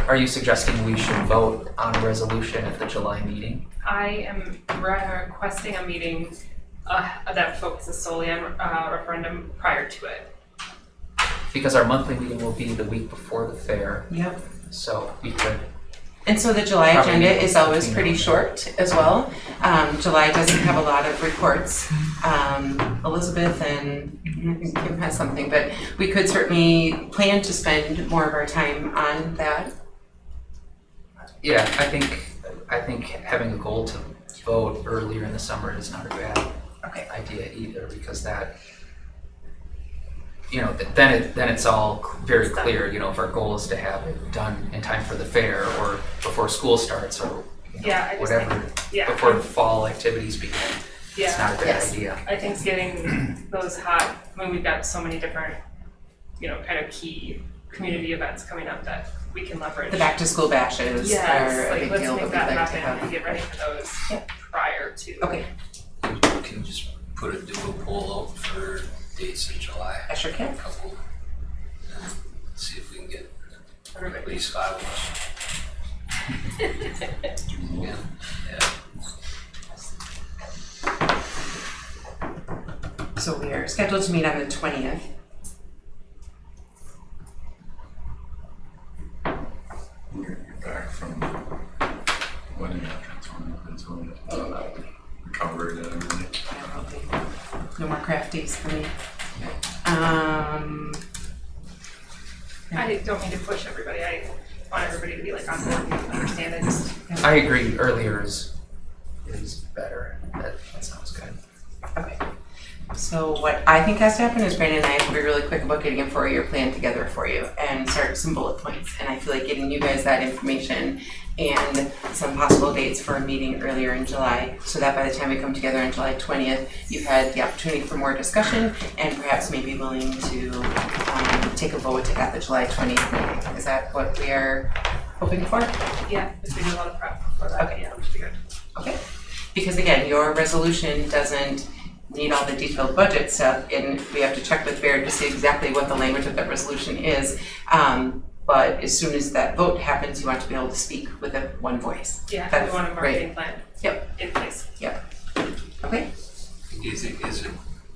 Are you suggesting we should vote on a resolution at the July meeting? I am requesting a meeting that focuses solely on referendum prior to it. Because our monthly meeting will be the week before the fair, yep. so we could, And so the July Probably agenda is always between pretty now and short as well. July doesn't have a lot of reports. Elizabeth and I think Kim has something, but we could certainly plan to spend more of our time on that. yeah, I think having a goal to vote earlier in the summer is not a bad Okay. idea either, because that, then it's all very clear, if our goal is to have it done in time for the fair or before school starts or Yeah, I just think, whatever, yeah. before fall activities begin. It's Yeah, not a bad Yes. idea. I think getting those hot, we've got so many different, kind of key community events coming up that we can leverage. The back to school bashes Yes, are a like big let's deal that make we'd that like to happen and have. get ready for those Yep. prior to. Okay, Can you just do a poll out for dates in July? I sure can. A couple, see if we can get at Everybody. least 5 of us. Yeah, So we are scheduled to meet on the 20th. You're back from wedding after 20, recovered and everything. No more crafties for me. I don't mean to push everybody, I want everybody to be like on board and understand it, just, I agree, earlier is better, that sounds good. Okay. So what I think has to happen is Brandon and I have to be really quick about getting a 4-year plan together for you and start some bullet points. And I feel like getting you guys that information and some possible dates for a meeting earlier in July, so that by the time we come together on July 20th, you've had the opportunity for more discussion and perhaps maybe willing to take a vote at the July 20th meeting. Is that what we are hoping for? yeah, just we do a lot of prep for that, Okay. yeah, which would be good. Okay. Because again, your resolution doesn't need all the detailed budget stuff, and we have to check with Baird to see exactly what the language of that resolution is. But as soon as that vote happens, you want to be able to speak with one voice. Yeah, That's we want a marketing plan. Yep. In place. Okay? Do you think, is it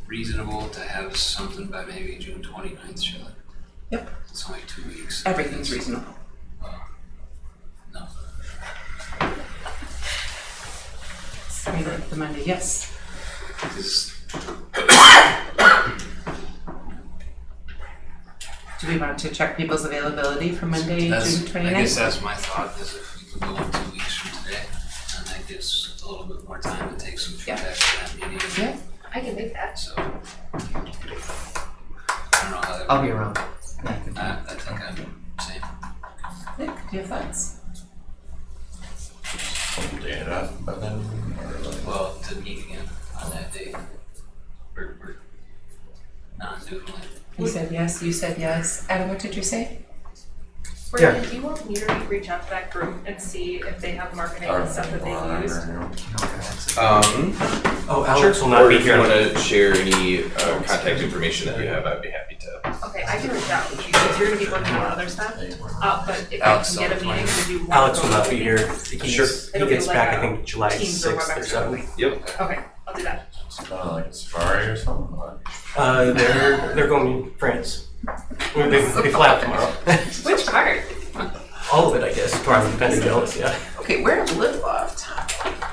reasonable to have something by maybe June 29th, Shelley? Yep. It's only 2 weeks. Everything's reasonable. No. I mean, the Monday, yes. Because Do Do we want to check people's availability for Monday, That's, June I guess 29th? that's my thought, is if we could go in 2 weeks from today, and that gives a little bit more time to take some feedback to that meeting. Yeah. I can make that. So, I don't know how that. I'll be around. I think I'm same. Nick, do you have thoughts? Some data, but then, or like, Well, to meet again on that day, we're non-doing it. You said yes, you said yes. Adam, what did you say? Brandon, do you want me to reach out to that group and see if they have marketing and stuff that they use? Oh, Alex will not Or be if you here. wanna share any contact information that you have, I'd be happy to. Okay, I can reach out because you're gonna be working on other stuff. But if Alex, I can get a meeting to do one. Alex will not be here. Sure. He gets back, I think, July Teams or 6th or WebEx. something. Yep. Okay, I'll do that. it's kind of like a safari or something, or? They're going to France. They fly out tomorrow. Which part? All of it, I guess. Probably depending on Ellis, yeah. Okay, where to live left?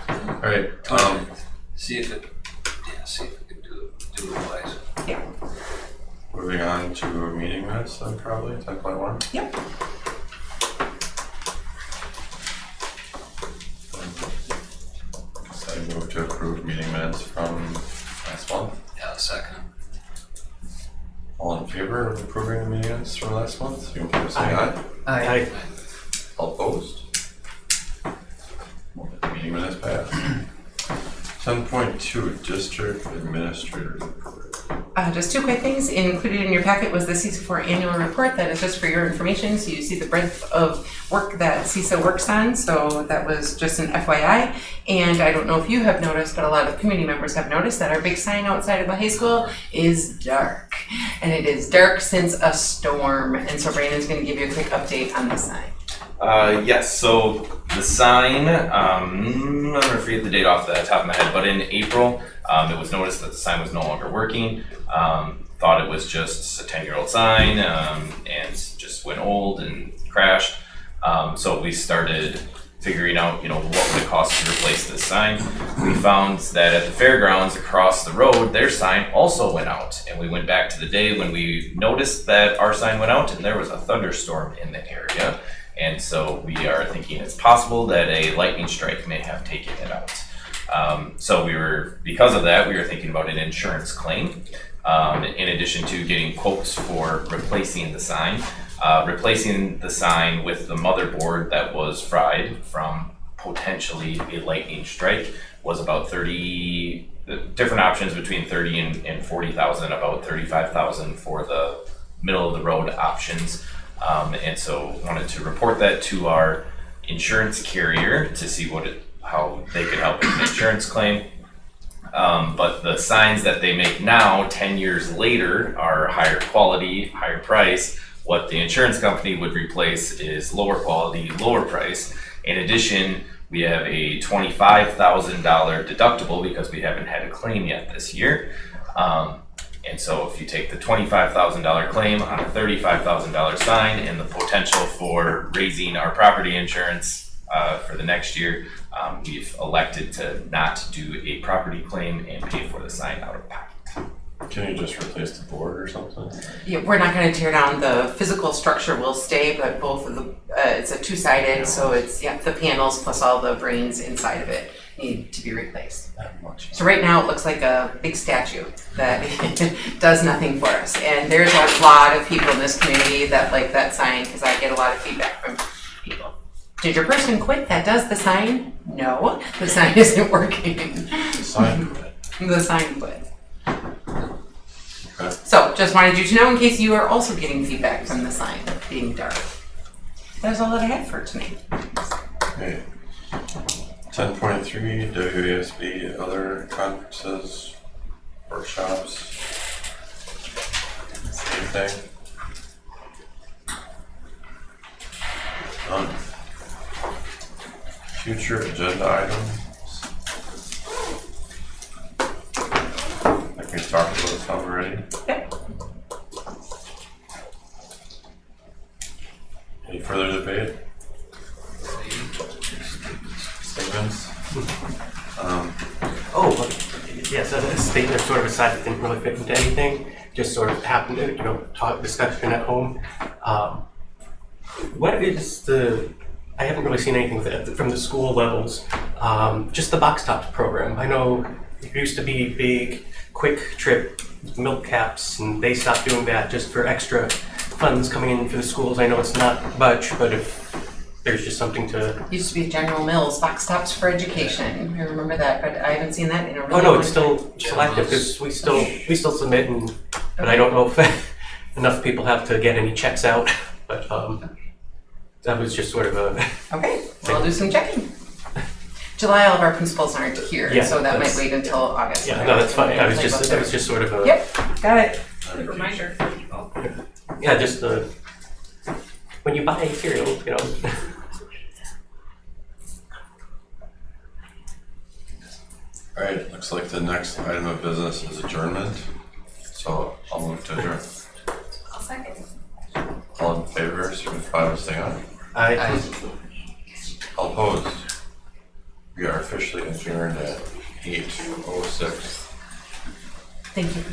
Alright, See if it, see if we can do it wise. moving on to meeting minutes then probably, 10.1. Yep. So I move to approve meeting minutes from last month. Yeah, second. All in favor of approving the meeting minutes from last month? You can say aye. I, All opposed? Meeting minutes passed. 10.2, district administrator report. Just two quick things. Included in your packet was the CISA4 annual report. That is just for your information, so you see the breadth of work that CISA works on. So that was just an FYI. And I don't know if you have noticed, but a lot of community members have noticed that our big sign outside of the high school is dark. And it is dark since a storm. And so Brandon's going to give you a quick update on the sign. Yes, so the sign, I'm gonna forget the date off the top of my head, but in April, it was noticed that the sign was no longer working. Thought it was just a 10-year-old sign, and just went old and crashed. So we started figuring out, what would it cost to replace this sign. We found that at the fairgrounds across the road, their sign also went out. And we went back to the day when we noticed that our sign went out and there was a thunderstorm in the area. And so we are thinking it's possible that a lightning strike may have taken it out. Because of that, we were thinking about an insurance claim. In addition to getting quotes for replacing the sign with the motherboard that was fried from potentially a lightning strike was about 30, different options between 30 and 40,000, about 35,000 for the middle of the road options. And so wanted to report that to our insurance carrier to see how they could help with an insurance claim. But the signs that they make now, 10 years later, are higher quality, higher price. What the insurance company would replace is lower quality, lower price. In addition, we have a $25,000 deductible because we haven't had a claim yet this year. And so if you take the $25,000 claim on a $35,000 sign and the potential for raising our property insurance for the next year, we've elected to not do a property claim and pay for the sign out of pocket. Can you just replace the board or something? Yeah, we're not going to tear down the physical structure will stay, but both of the, it's a two-sided, so it's, the panels plus all the brains inside of it need to be replaced. Not much. So right now it looks like a big statue that does nothing for us. And there's a lot of people in this community that like that sign because I get a lot of feedback from people. Did your person quit that does the sign? No, the sign isn't working. The sign quit. The sign quit. Okay. So just wanted you to know in case you are also getting feedback from the sign being dark. That is all that I had for tonight. Okay. 10.3, WASB, other conferences, workshops, anything? None. Future agenda items? Like we talked about some already? Yep. Any further debate? Statements? yes, a statement sort of aside that didn't really fit into anything. just sort of happened, talk discussion at home. What is I haven't really seen anything with it from the school levels, just the box tops program. I know it used to be big, quick trip milk caps, and they stopped doing that just for extra funds coming in for the schools. I know it's not much, but if there's just something to. Used to be General Mills, box tops for education. I remember that, but I haven't seen that in a really Oh no, long it's time. still active because we still submit, but I don't know if enough people have to get any checks out. But that was just sort of a. Okay, well, I'll do some checking. July, all of our principals aren't here, Yeah, so that might that's- wait until August. Yeah, no, that's fine. That was Play just sort of a. Yep, got it. Good reminder for people. Yeah, just when you buy cereal, Alright, looks like the next item of business is adjournment. So I'll move to adjourn. I'll second. All in favor, signify by saying aye. I. All opposed? We are officially adjourned at 8:06. Thank you for